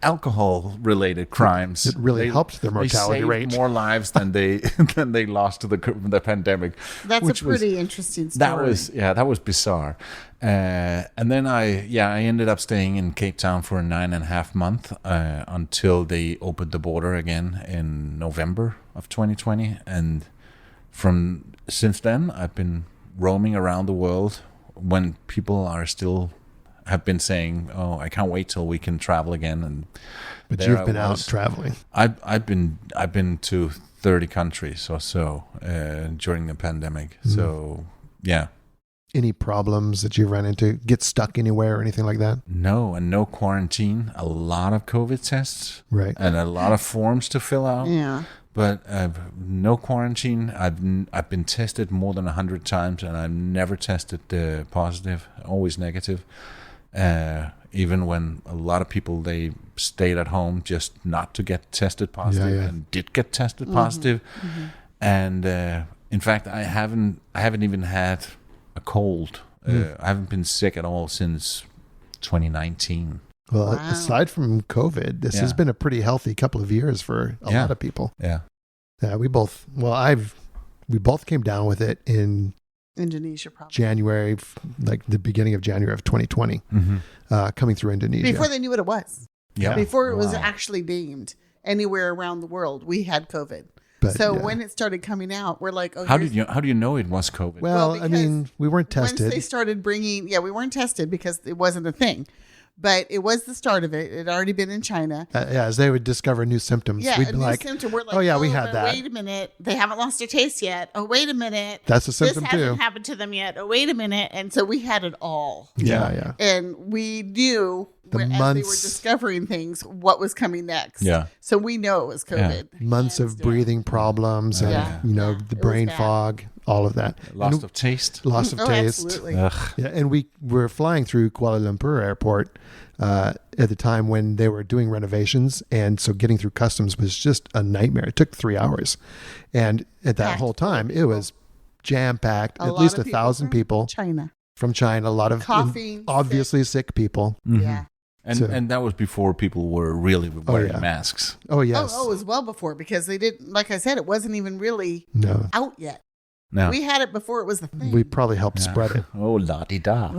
alcohol-related crimes. It really helped their mortality they rate. More lives than they lost to the pandemic. That's a pretty interesting story. That was bizarre. And then I ended up staying in Cape Town for 9.5 months until they opened the border again in November of 2020. And since then, I've been roaming around the world when people have been saying, "Oh, I can't wait till we can travel again." But you've been out traveling. I've been to 30 countries or so during the pandemic. So yeah. Any problems that you run into? Get stuck anywhere or anything like that? No, and no quarantine. A lot of COVID tests, right, and a lot of forms to fill out. Yeah. But no quarantine. I've been tested more than 100 times, and I've never tested positive. Always negative. Even when a lot of people, they stayed at home just not to get tested positive and did get tested positive. And in fact, I haven't even had a cold. I haven't been sick at all since 2019. Well, aside from COVID, this has been a pretty healthy couple of years for a lot of people. Yeah. We both came down with it in Indonesia, probably January, like the beginning of January of 2020, coming through Indonesia. Before they knew what it was. Yeah. Before it was actually named anywhere around the world, we had COVID. But, when it started coming out, we're like, "Oh, how do you know it was COVID?" Well, I mean, we weren't tested. Once they started bringing, we weren't tested because it wasn't a thing. But it was the start of it. It had already been in China. As they would discover new symptoms, we'd be like, symptom. We're like, "Oh yeah, we had that." Wait a minute, they haven't lost their taste yet. Oh, wait a minute, that's a symptom this too. Hasn't happened to them yet. Oh, wait a minute, and so we had it all. Yeah. And we knew as they were discovering things, what was coming next. Yeah. So we know it was COVID. Yeah. Months of breathing problems and the brain fog, all of that. Loss of taste. Absolutely. Yeah, and we were flying through Kuala Lumpur airport at the time when they were doing renovations, and so getting through customs was just a nightmare. It took 3 hours, and at that whole time it was jam packed. At least 1,000 people from China. A lot of obviously sick people. Mm-hmm. Yeah. And that was before people were really wearing masks. Oh yes. Oh, it was well before, because they didn't. Like I said, it wasn't even really out yet. No. We had it before it was the thing. We probably helped spread it. Oh, la-di-da.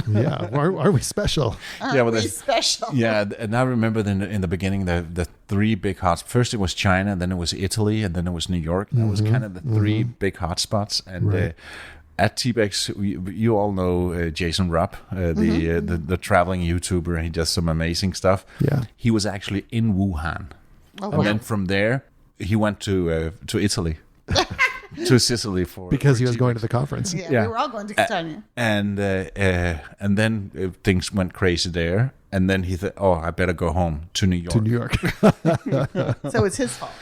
Yeah. Are we special? Are we special? Yeah. And I remember in the beginning, the three big hotspots. First it was China, then it was Italy, and then it was New York. That was kind of the three big hotspots. And at T-Bex, you all know Jason Rupp, the traveling YouTuber. He does some amazing stuff. Yeah. He was actually in Wuhan. Oh, and then from there, he went to Italy. To Sicily because he was going to the conference. Yeah, we were all going to Catania. And then things went crazy there. And then he thought, oh, I better go home to New York. To New York. So it's his fault.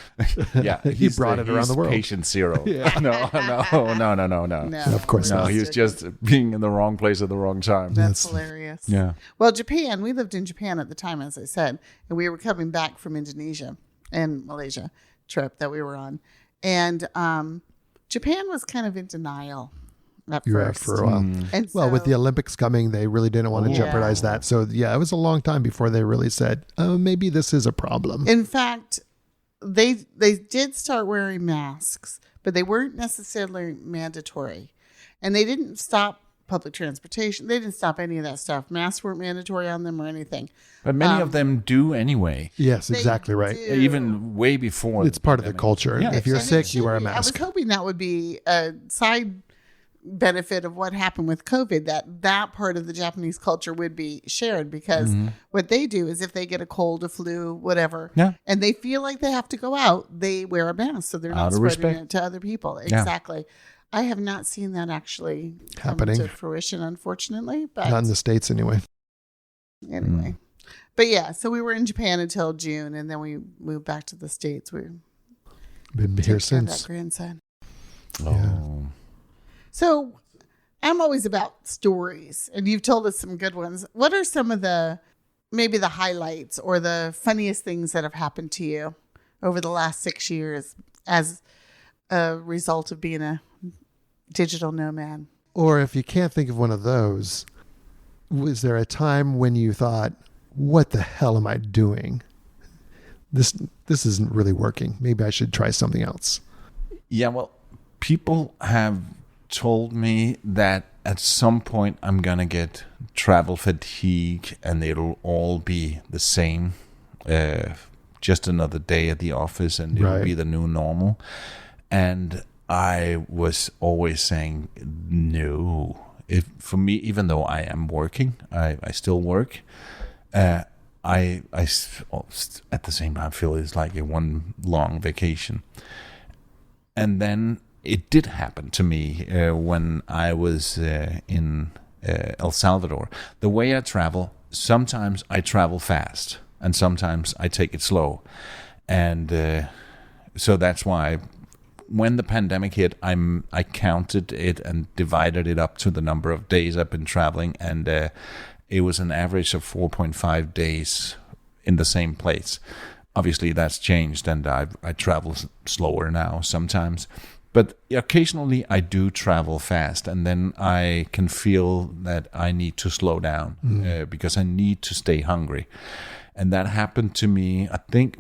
Yeah, He brought it around the world. Patient zero. Yeah. No. No, Of course No, not. he was just being in the wrong place at the wrong time. That's hilarious. Yeah. Well, Japan, we lived in Japan at the time, as I said, and we were coming back from Indonesia and Malaysia trip that we were on. And Japan was kind of in denial at first. For a while. And Well, with so- the Olympics coming, they really didn't want to Yeah. jeopardize that. So, yeah, it was a long time before they really said, oh, maybe this is a problem. In fact, they did start wearing masks, but they weren't necessarily mandatory. And they didn't stop public transportation. They didn't stop any of that stuff. Masks weren't mandatory on them or anything. But many of them do anyway. Yes, They exactly right. do. Even way before. It's part of the culture. Yeah. If you're And it sick, you should wear a be. I was mask. hoping that would be a side benefit of what happened with COVID, that part of the Japanese culture would be shared, because what they do is if they get a cold, a flu, whatever, Yeah. and they feel like they have to go out, they wear a mask so they're not Out of spreading respect. it to other people. Exactly. I have not seen that actually Happening. come to fruition, unfortunately. But Not in the States anyway. anyway. But yeah, so we were in Japan until June, and then we moved back to the States. We Been here took care of since. that grandson. Oh. So I'm always about stories, and you've told us some good ones. What are some of maybe the highlights or the funniest things that have happened to you over the last 6 years as a result of being a digital nomad? Or if you can't think of one of those, was there a time when you thought, what the hell am I doing? This isn't really working. Maybe I should try something else. Yeah, well, people have told me that at some point I'm going to get travel fatigue and it'll all be the same. Just another day at the office and it'll Right. be the new normal. And I was always saying, no. For me, even though I am working, I still work. I at the same time feel it's like a one long vacation. And then it did happen to me when I was in El Salvador. The way I travel, sometimes I travel fast and sometimes I take it slow. And so that's why when the pandemic hit, I counted it and divided it up to the number of days I've been traveling. And it was an average of 4.5 days in the same place. Obviously, that's changed, and I travel slower now sometimes. But occasionally, I do travel fast, and then I can feel that I need to slow down because I need to stay hungry. And that happened to me, I think,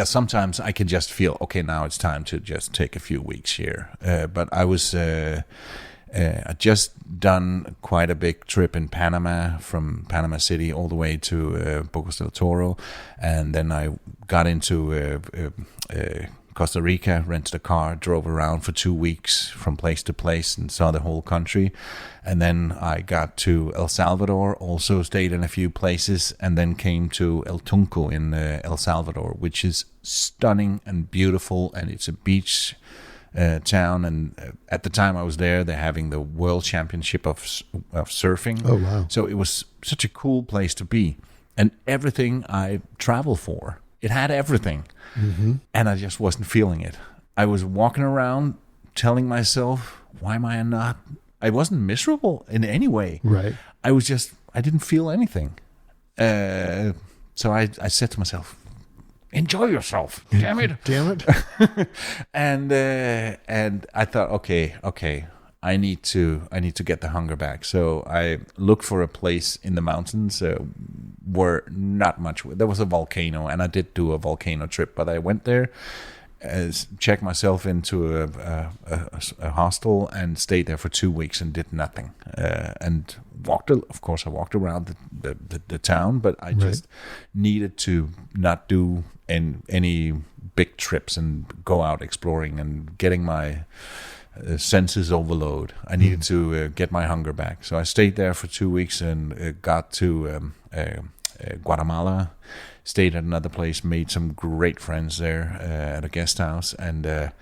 sometimes I can just feel, okay, now it's time to just take a few weeks here. But I was... I just done quite a big trip in Panama, from Panama City all the way to Bocas del Toro, and then I got into Costa Rica, rented a car, drove around for 2 weeks from place to place and saw the whole country. And then I got to El Salvador, also stayed in a few places, and then came to El Tunco in El Salvador, which is stunning and beautiful, and it's a beach town. And at the time I was there, they're having the World Championship of surfing. Oh, wow. So it was such a cool place to be. And everything I travel for, it had everything. Mm-hmm. And I just wasn't feeling it. I was walking around telling myself, why am I not? I wasn't miserable in any way. Right. I didn't feel anything. So I said to myself, enjoy yourself, damn it. Damn it. and I thought, okay, I need to get the hunger back. So I looked for a place in the mountains where not much. There was a volcano, and I did do a volcano trip, but I went there, checked myself into a hostel, and stayed there for 2 weeks and did nothing. And of course, I walked around the town, but I just needed to not do any big trips and go out exploring and getting my senses overload. I needed to get my hunger back. So I stayed there for 2 weeks and got to Guatemala, stayed at another place, made some great friends there at a guest house, and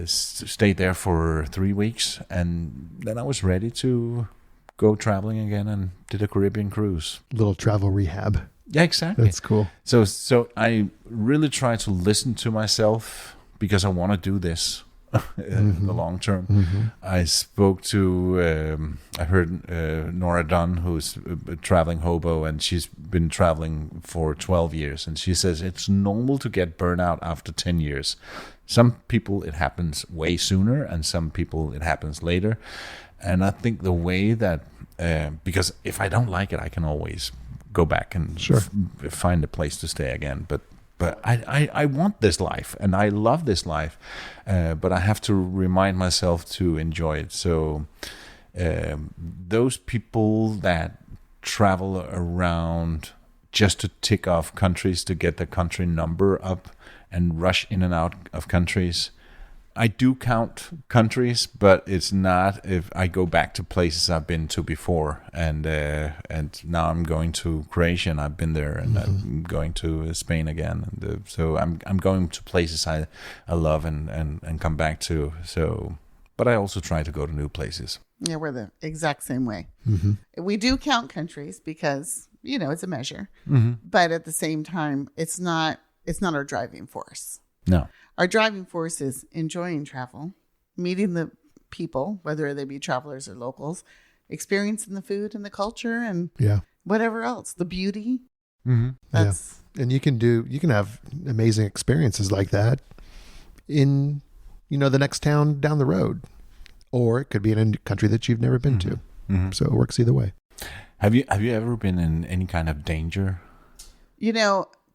stayed there for 3 weeks. And then I was ready to go traveling again and did a Caribbean cruise. Little travel rehab. Yeah, exactly. That's cool. So I really try to listen to myself because I want to do this in the long term. I spoke to, I heard Nora Dunn, who's a traveling hobo, and she's been traveling for 12 years. And she says it's normal to get burnout after 10 years. Some people, it happens way sooner, and some people, it happens later. And I think the way that, because if I don't like it, I can always go back and find a place to stay again. But I want this life, and I love this life, but I have to remind myself to enjoy it. So those people that travel around just to tick off countries to get the country number up and rush in and out of countries, I do count countries, but it's not if I go back to places I've been to before, and now I'm going to Croatia, and I've been there, and I'm going to Spain again, and so I'm going to places I love and come back to. So, but I also try to go to new places. Yeah, we're the exact same way. We do count countries because it's a measure, but at the same time, it's not our driving force. No. Our driving force is enjoying travel, meeting the people, whether they be travelers or locals, experiencing the food and the culture and whatever else, the beauty. That's and you can have amazing experiences like that in the next town down the road, or it could be in a country that you've never been to. So it works either way. Have you ever been in any kind of danger?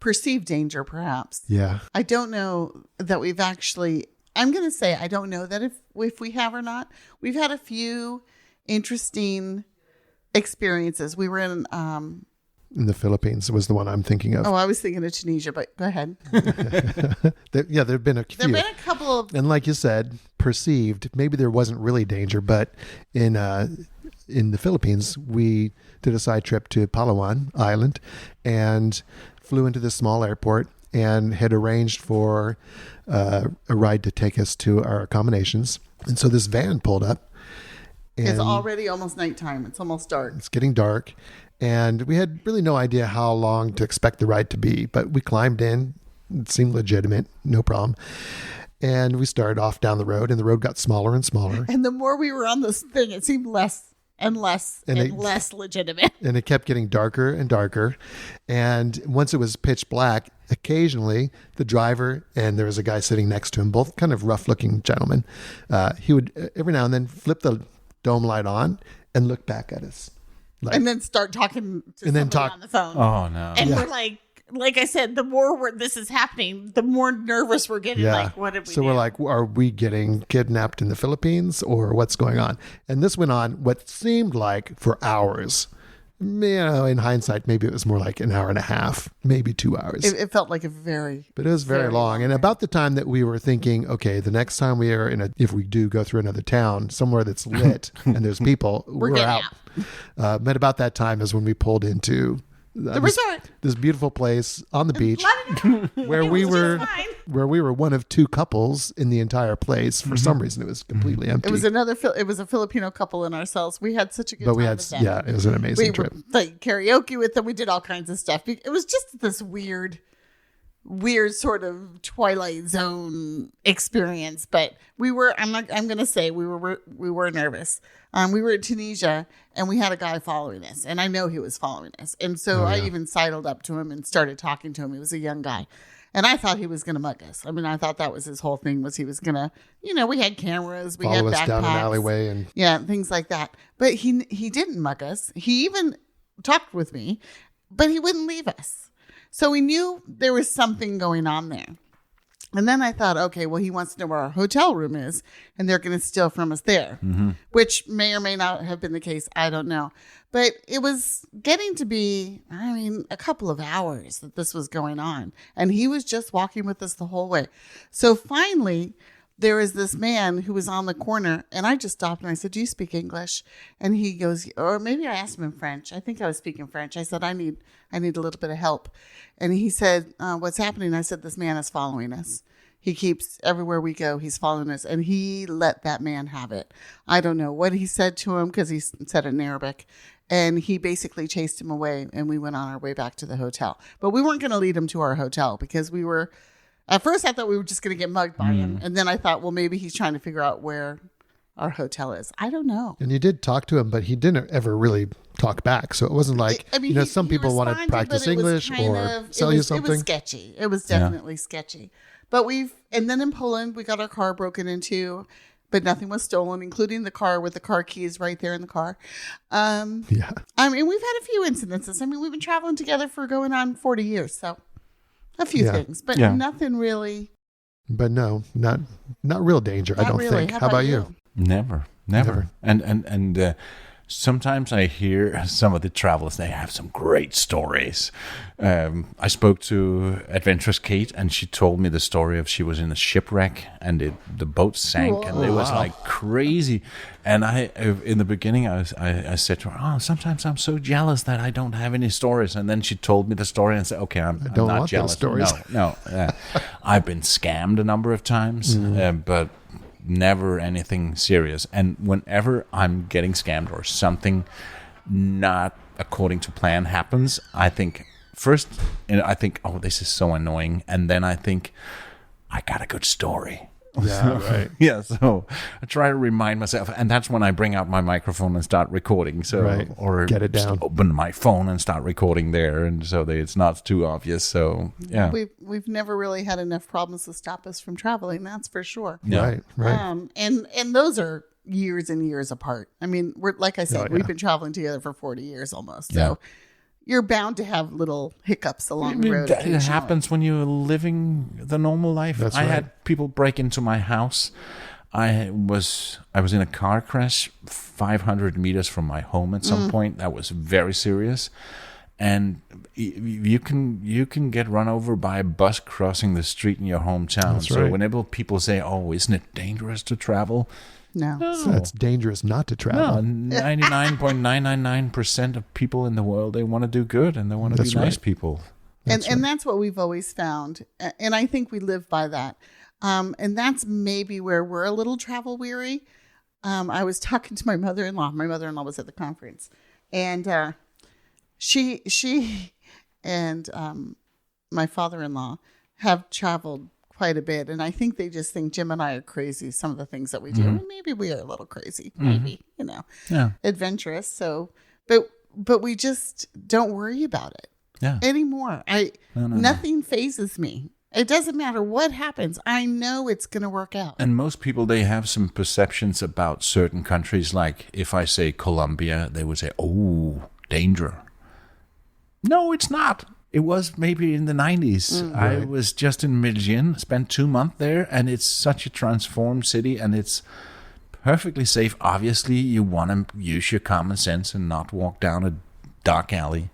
Perceived danger, perhaps. Yeah. I don't know that we've actually, I'm going to say, I don't know that if we have or not. We've had a few interesting experiences. We were in the Philippines was the one I'm thinking of. Oh, I was thinking of Tunisia, but go ahead. there have been a few. There have been a couple of, and like you said, perceived, maybe there wasn't really danger, but in the Philippines, we did a side trip to Palawan Island and flew into this small airport and had arranged for a ride to take us to our accommodations. And so this van pulled up. And it's already almost nighttime. It's almost dark. It's getting dark. And we had really no idea how long to expect the ride to be. But we climbed in. It seemed legitimate. No problem. And we started off down the road, and the road got smaller and smaller. And the more we were on this thing, it seemed less and less and less legitimate. And it kept getting darker and darker. And once it was pitch black, occasionally the driver and there was a guy sitting next to him, both kind of rough looking gentlemen. He would every now and then flip the dome light on and look back at us. And then start talking to somebody on the phone. Oh, no. And we're like I said, the more this is happening, the more nervous we're getting. Yeah. Like, what did we do? So we're like, are we getting kidnapped in the Philippines or what's going on? And this went on what seemed like for hours. In hindsight, maybe it was more like an hour and a half, maybe 2 hours. It felt like but it was very long. And about the time that we were thinking, okay, the next time we are if we do go through another town, somewhere that's lit and there's people, we're out. But about that time is when we pulled into the resort, this beautiful place on the beach where we were one of two couples in the entire place. For some reason, it was completely empty. It was a Filipino couple and ourselves. We had such a good time with them. Yeah, it was an amazing trip. We played karaoke with them. We did all kinds of stuff. It was just this weird sort of Twilight Zone experience. But we were nervous. We were in Tunisia and we had a guy following us, and I know he was following us. And so I even sidled up to him and started talking to him. He was a young guy. And I thought he was going to mug us. I mean, I thought that was his whole thing, was he was going to, we had cameras, we follow had us backpacks, down an alleyway and things like that. But he didn't mug us. He even talked with me, but he wouldn't leave us. So we knew there was something going on there. And then I thought, okay, well, he wants to know where our hotel room is, and they're going to steal from us there, which may or may not have been the case. I don't know. But it was getting to be, a couple of hours that this was going on. And he was just walking with us the whole way. So finally, there was this man who was on the corner, and I just stopped and I said, do you speak English? And he goes, or maybe I asked him in French. I think I was speaking French. I said, I need a little bit of help. And he said, what's happening? I said, this man is following us. He keeps everywhere we go. He's following us, and he let that man have it. I don't know what he said to him because he said it in Arabic, and he basically chased him away. And we went on our way back to the hotel, but we weren't going to lead him to our hotel because we were. At first, I thought we were just going to get mugged by him, and then I thought, well, maybe he's trying to figure out where our hotel is. I don't know. And you did talk to him, but he didn't ever really talk back. So it wasn't like, some people want to practice English or sell you something. It was sketchy. It was definitely sketchy. But and then in Poland, we got our car broken into, but nothing was stolen, including the car with the car keys right there in the car. I mean, we've had a few incidences. I mean, we've been traveling together for going on 40 years. So a few things, but nothing really. But no, not real danger, I don't think. How about you? Never. And sometimes I hear some of the travelers, they have some great stories. I spoke to Adventurous Kate, and she told me the story of she was in a shipwreck and the boat sank. Whoa. And it was like crazy. And I, in the beginning, I said to her, sometimes I'm so jealous that I don't have any stories. And then she told me the story and said, okay, I'm not jealous. Those stories. No. I've been scammed a number of times, but never anything serious. And whenever I'm getting scammed or something not according to plan happens, I think first, oh, this is so annoying. And then I think, I got a good story. Yeah, right. Yeah, so I try to remind myself, and that's when I bring out my microphone and start recording. So, or get it down. Open my phone and start recording there, and so that it's not too obvious. So, yeah, we've never really had enough problems to stop us from traveling. That's for sure. Yeah. Right. And those are years and years apart. I mean, like I said, we've been traveling together for 40 years almost. So. You're bound to have little hiccups along the road. It happens when you're living the normal life. That's I right. had people break into my house. I was in a car crash 500 meters from my home at some point. That was very serious. And you can get run over by a bus crossing the street in your hometown. That's so right. whenever people say, "Oh, isn't it dangerous to travel?" No. So it's dangerous not to travel. No, 99.999% of people in the world, they want to do good and they want to be nice people. And that's what we've always found. And I think we live by that. And that's maybe where we're a little travel weary. I was talking to my mother-in-law. My mother-in-law was at the conference. And she and my father-in-law have traveled quite a bit, and I think they just think Jim and I are crazy. Some of the things that we do, and maybe we are a little crazy, maybe adventurous. So, but we just don't worry about it anymore. Nothing phases me. It doesn't matter what happens. I know it's going to work out. And most people, they have some perceptions about certain countries. Like if I say Colombia, they would say, "Oh, danger." No, it's not. It was maybe in the 90s. Right. I was just in Medellin, spent 2 months there, and it's such a transformed city, and it's perfectly safe. Obviously, you want to use your common sense and not walk down a dark alley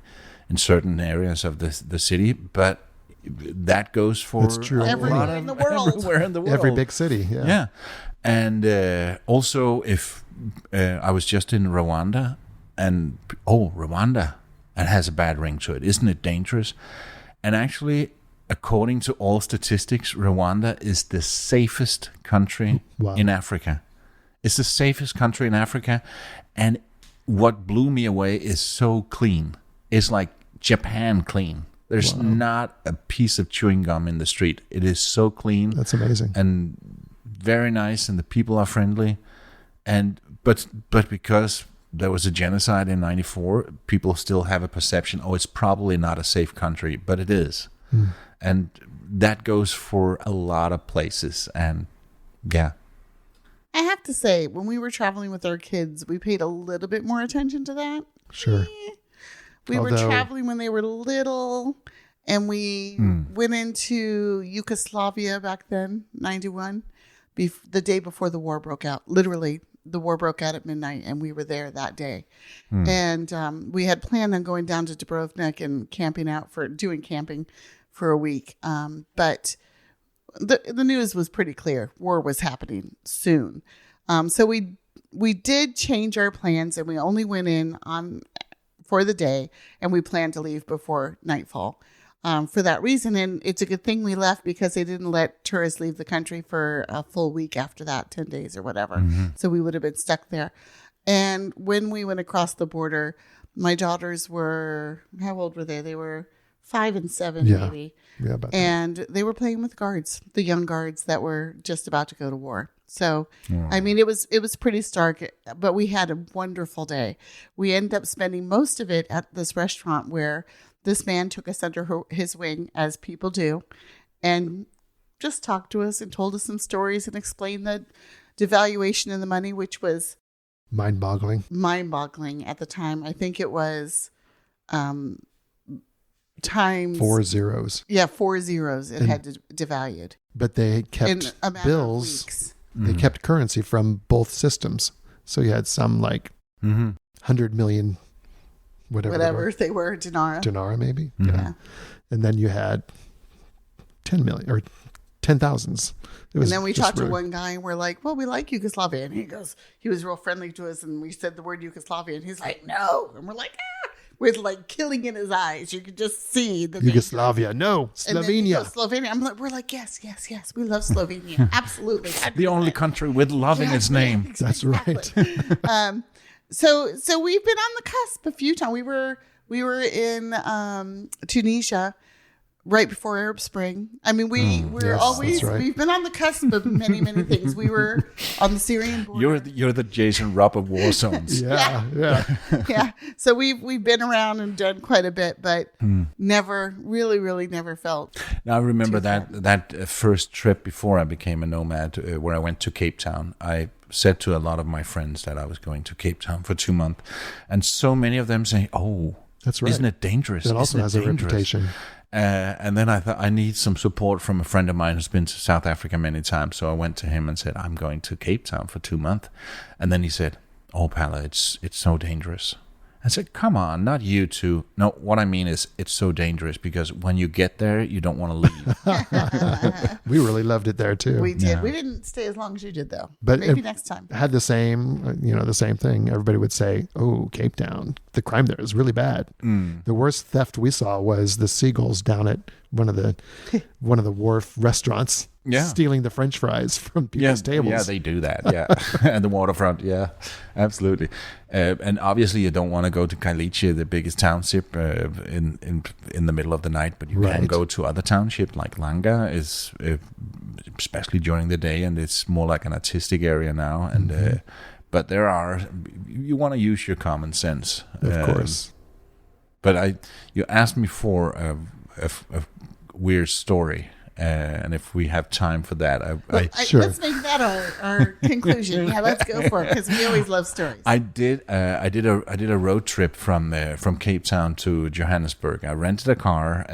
in certain areas of the city, but that goes for everywhere in the world. Everywhere in the world. Every big city, Yeah. And also, if I was just in Rwanda, and Rwanda, it has a bad ring to it. Isn't it dangerous? And actually, according to all statistics, Rwanda is the safest country in Africa. It's the safest country in Africa. And what blew me away is so clean. It's like Japan clean. There's not a piece of chewing gum in the street. It is so clean. That's amazing. And very nice, and the people are friendly. And but because there was a genocide in 94, people still have a perception, it's probably not a safe country, but it is. And that goes for a lot of places. And I have to say, when we were traveling with our kids, we paid a little bit more attention to that. Sure. We were traveling when they were little, and we went into Yugoslavia back then, 91, the day before the war broke out. Literally, the war broke out at midnight, and we were there that day. And we had planned on going down to Dubrovnik and doing camping for a week. But the news was pretty clear. War was happening soon. So we did change our plans, and we only went in for the day, and we planned to leave before nightfall. for that reason. And it's a good thing we left because they didn't let tourists leave the country for a full week after that, 10 days or whatever. So we would have been stuck there. And when we went across the border, my daughters were, how old were they? They were 5 and 7, maybe. Yeah, about and they were playing with guards, the young guards that were just about to go to war. So, I mean, it was pretty stark, but we had a wonderful day. We ended up spending most of it at this restaurant where this man took us under his wing, as people do, and just talked to us and told us some stories and explained the devaluation in the money, which was mind-boggling at the time. I think it was times 4 zeros. Yeah, 4 zeros. It had devalued. But they kept in a matter bills. Of weeks. They kept currency from both systems. So you had some like 100 million, whatever they were, dinara maybe. Yeah. And then you had 10 million or 10,000s. And then we talked to one guy and we're like, well, we like Yugoslavia. And he was real friendly to us. And we said the word Yugoslavia. And he's like, no. And we're like, with like killing in his eyes. You could just see the Yugoslavia. No, Slovenia. Slovenia. We're like, yes. We love Slovenia. Absolutely. The only country with love in its name. Exactly. That's right. So we've been on the cusp a few times. We were in Tunisia right before Arab Spring. I mean, we're always we've been on the cusp of many things. We were on the Syrian border. You're the Jason Rupp of war zones. Yeah. So we've been around and done quite a bit, but never really never felt. Now I remember that first trip before I became a nomad, where I went to Cape Town. I said to a lot of my friends that I was going to Cape Town for 2 months, and so many of them say, "Oh, that's right. Isn't it dangerous? It also has a reputation." And then I thought, I need some support from a friend of mine who's been to South Africa many times. So I went to him and said, I'm going to Cape Town for 2 months. And then he said, oh, Palle, it's so dangerous. I said, come on, not you two. No, what I mean is it's so dangerous because when you get there, you don't want to leave. We really loved it there too. We did. Yeah. We didn't stay as long as you did though. But maybe next time. Had the same thing. Everybody would say, oh, Cape Town, the crime there is really bad. The worst theft we saw was the seagulls down at one of the wharf restaurants. Yeah. Stealing the French fries from people's tables. Yeah, they do that. Yeah, and the waterfront. Yeah, absolutely. And obviously, you don't want to go to Kailichi, the biggest township, in the middle of the night. But you can go to other townships like Langa, especially during the day, and it's more like an artistic area now. And but you want to use your common sense, of course. But you asked me for a weird story. And if we have time for that, sure. Let's make that our conclusion. Yeah, let's go for it because we always love stories. I did a road trip from Cape Town to Johannesburg. I rented a car.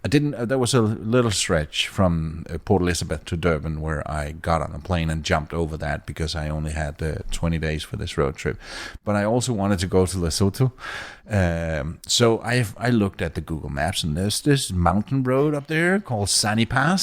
There was a little stretch from Port Elizabeth to Durban where I got on a plane and jumped over that because I only had 20 days for this road trip. But I also wanted to go to Lesotho. So I looked at the Google Maps and there's this mountain road up there called Sani Pass.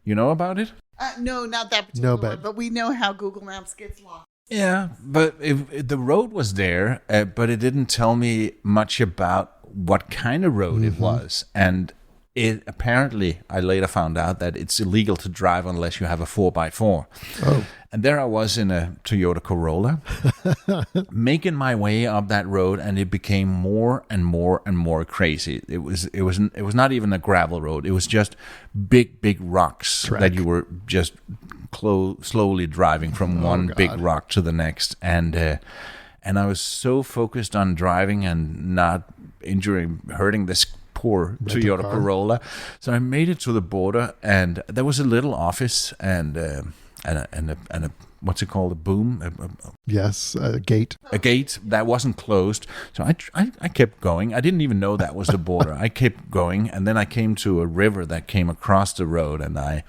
You know about it? No, not that particular one, but we know how Google Maps gets lost. Yeah, but the road was there, but it didn't tell me much about what kind of road it was. And it apparently, I later found out that it's illegal to drive unless you have a 4x4. Oh. And there I was in a Toyota Corolla, making my way up that road, and it became more and more and more crazy. It was not even a gravel road; it was just big rocks that you were just slowly driving from one big rock to the next, and I was so focused on driving and not hurting this poor Toyota Corolla. So I made it to the border, and there was a little office and a what's it called? A boom? Yes, a gate. A gate that wasn't closed. So I kept going. I didn't even know that was the border. I kept going, and then I came to a river that came across the road, and I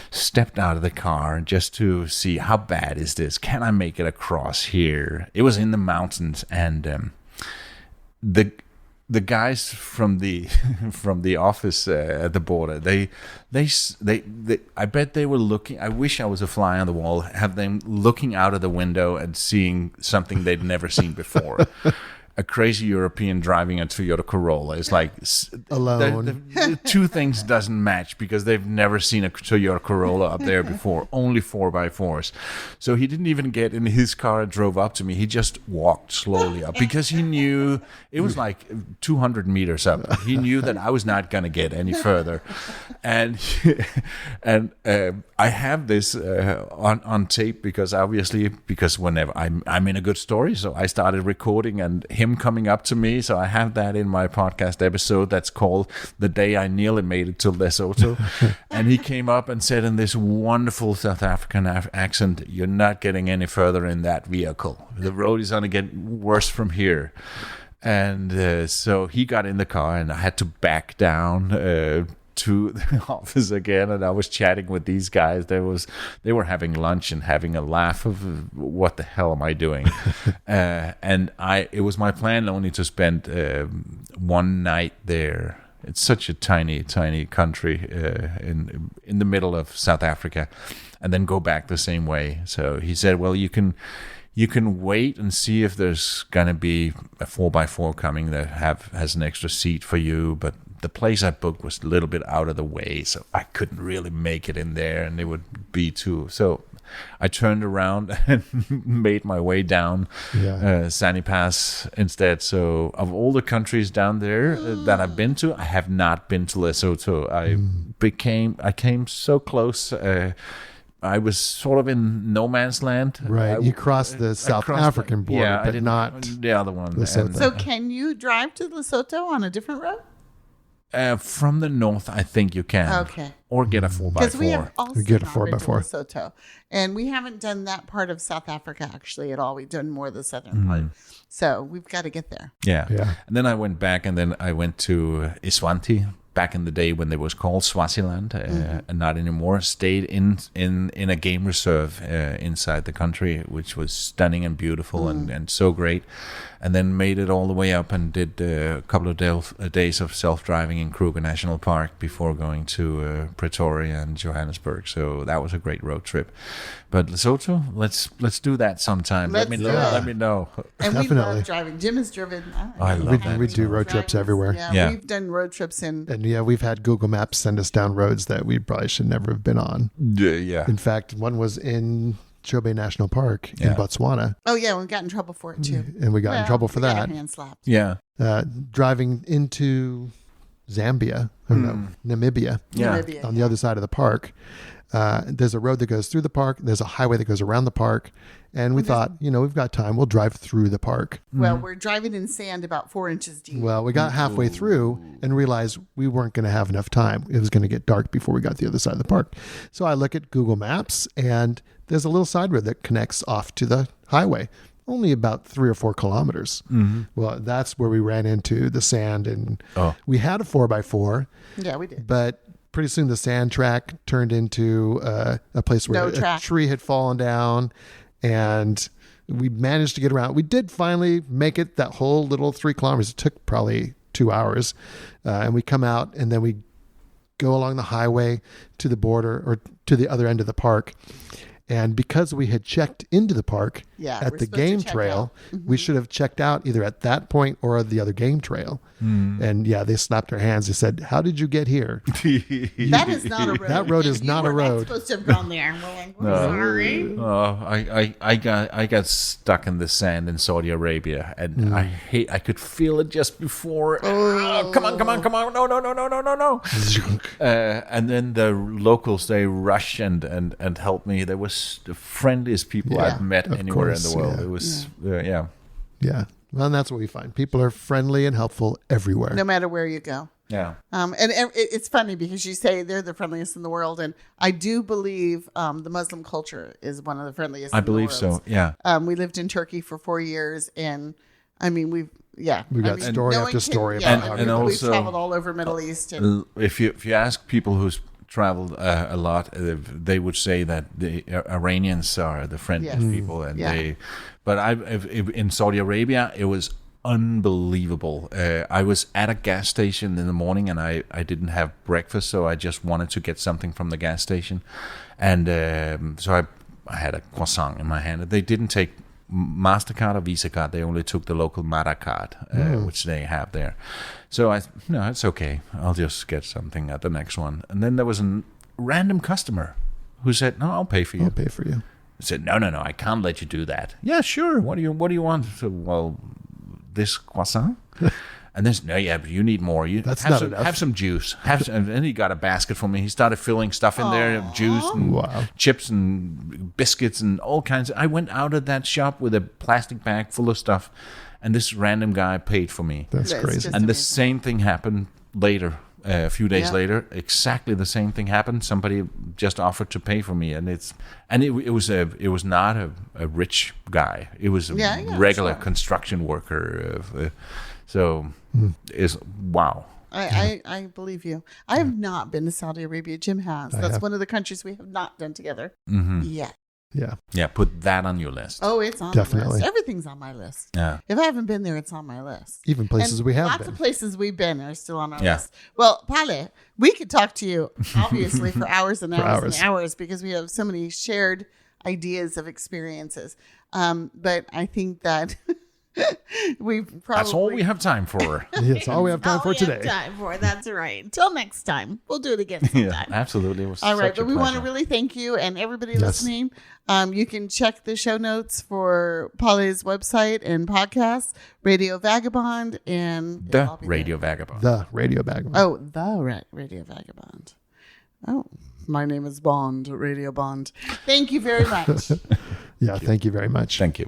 stepped out of the car just to see how bad is this? Can I make it across here? It was in the mountains, and the guys from the office at the border, they I bet they were looking. I wish I was a fly on the wall. Have them looking out of the window and seeing something they'd never seen before. a crazy European driving a Toyota Corolla. It's like Alone. The two things doesn't match because they've never seen a Toyota Corolla up there before. Only 4x4s. So he didn't even get in his car and drove up to me. He just walked slowly up because he knew it was like 200 meters up. He knew that I was not going to get any further, and I have this on tape because whenever I'm in a good story, so I started recording and him coming up to me. So I have that in my podcast episode that's called "The Day I Nearly Made It to Lesotho," and he came up and said in this wonderful South African accent, "You're not getting any further in that vehicle. The road is going to get worse from here." And so he got in the car, and I had to back down to the office again. And I was chatting with these guys. They were having lunch and having a laugh of what the hell am I doing? And it was my plan only to spend one night there. It's such a tiny, tiny country in the middle of South Africa, and then go back the same way. So he said, "Well, you can wait and see if there's gonna be a 4x4 coming that has an extra seat for you, but the place I booked was a little bit out of the way, so I couldn't really make it in there, and it would be too." So I turned around and made my way down Sani Pass instead. So of all the countries down there that I've been to, I have not been to Lesotho. I came so close. I was sort of in no man's land. Right. You crossed the South African border, but not the other one. Lesotho. So can you drive to Lesotho on a different road? From the north, I think you can. Okay. Or get a 4x4. Because we have also get a not been to 4x4. Lesotho. And we haven't done that part of South Africa actually at all. We've done more of the southern part. So we've got to get there. Yeah. Yeah. And then I went back, and then I went to Iswanti back in the day when it was called Swaziland, and not anymore. Stayed in a game reserve inside the country, which was stunning and beautiful and so great. And then made it all the way up and did a couple of days of self-driving in Kruger National Park before going to Pretoria and Johannesburg. So that was a great road trip. But Lesotho, let's do that sometime. Let me know. And Definitely. we love driving. Jim has driven. I love that. We do road trips everywhere. Yeah. We've done road trips in. And we've had Google Maps send us down roads that we probably should never have been on. Yeah. In fact, one was in Chobe National Park in Botswana. Oh, yeah. We got in trouble for it, too. And we got in trouble for we got that. our hand slapped. Yeah. Driving into Zambia, or no, Namibia, Namibia, on the other side of the park. There's a road that goes through the park. There's a highway that goes around the park. And we thought, we've got time. We'll drive through the park. Well, we're driving in sand about 4 inches deep. Well, we got halfway through and realized we weren't going to have enough time. It was going to get dark before we got to the other side of the park. So I look at Google Maps, and there's a little side road that connects off to the highway, only about 3 or 4 kilometers. Well, that's where we ran into the sand, and we had a 4x4. Yeah, we did. But pretty soon the sand track turned into a place where a tree had fallen down, and we managed to get around. We did finally make it that whole little 3 kilometers. It took probably 2 hours. And we come out, and then we go along the highway to the border or to the other end of the park. And because we had checked into the park at the game trail, we should have checked out either at that point or the other game trail. And they slapped our hands. They said, "How did you get here?" That is not a road. That road is not a road. You're not supposed to have gone there. We're sorry. I got stuck in the sand in Saudi Arabia, and I could feel it just before. Come on! No! And then the locals, they rush and help me. They was the friendliest people I've met anywhere in the world. It was Yeah. Well, and that's what we find. People are friendly and helpful everywhere. No matter where you go. Yeah. And it's funny because you say they're the friendliest in the world. And I do believe the Muslim culture is one of the friendliest I in the believe world. so, yeah. We lived in Turkey for 4 years. And I mean, we've got story after story about and also we've traveled all over Middle East. And, if you ask people who's traveled a lot, they would say that the Iranians are the friendliest people, and but in Saudi Arabia, it was unbelievable. I was at a gas station in the morning, and I didn't have breakfast, so I just wanted to get something from the gas station, and so I had a croissant in my hand. They didn't take MasterCard or Visa card. They only took the local Mata card, which they have there. So no, it's okay. I'll just get something at the next one. And then there was a random customer who said, no, I'll pay for you. I'll pay for you. I said, no, I can't let you do that. Yeah, sure. What do you want? So, well, this croissant. And then, no, yeah, but you need more. That's not enough. Have some juice. And then he got a basket for me. He started filling stuff in there, juice and chips and biscuits and all kinds. I went out of that shop with a plastic bag full of stuff, and this random guy paid for me. That's crazy. And the same thing happened later. A few days later, exactly the same thing happened. Somebody just offered to pay for me, and it was not a rich guy. It was a regular construction worker. Is wow. I believe you. I have not been to Saudi Arabia. Jim has. That's one of the countries we have not done together yet. Yeah, put that on your list. Oh, it's on my list. Everything's on my list. Yeah. If I haven't been there, it's on my list. Even places and we have lots been. of places we've been are still on our list. Well, Palle, we could talk to you, obviously, for hours and hours and hours because we have so many shared ideas of experiences. But I think that... That's all we have time for. That's all we have time for today. That's right. Until next time. We'll do it again sometime. Yeah, absolutely. It was all right, such a but we want to pleasure. really thank you and everybody listening. You can check the show notes for Palle's website and podcast, Radio Vagabond, and The Radio Vagabond. The Radio Vagabond. Oh, the Radio Vagabond. Oh, my name is Bond, Radio Bond. Thank you very much. Thank you very much. Thank you.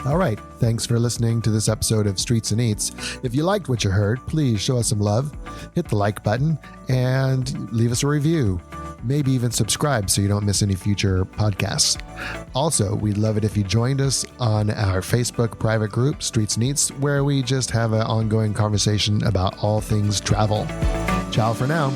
All right. Thanks for listening to this episode of Streets and Eats. If you liked what you heard, please show us some love, hit the like button, and leave us a review. Maybe even subscribe so you don't miss any future podcasts. Also, we'd love it if you joined us on our Facebook private group, Streets and Eats, where we just have an ongoing conversation about all things travel. Ciao for now.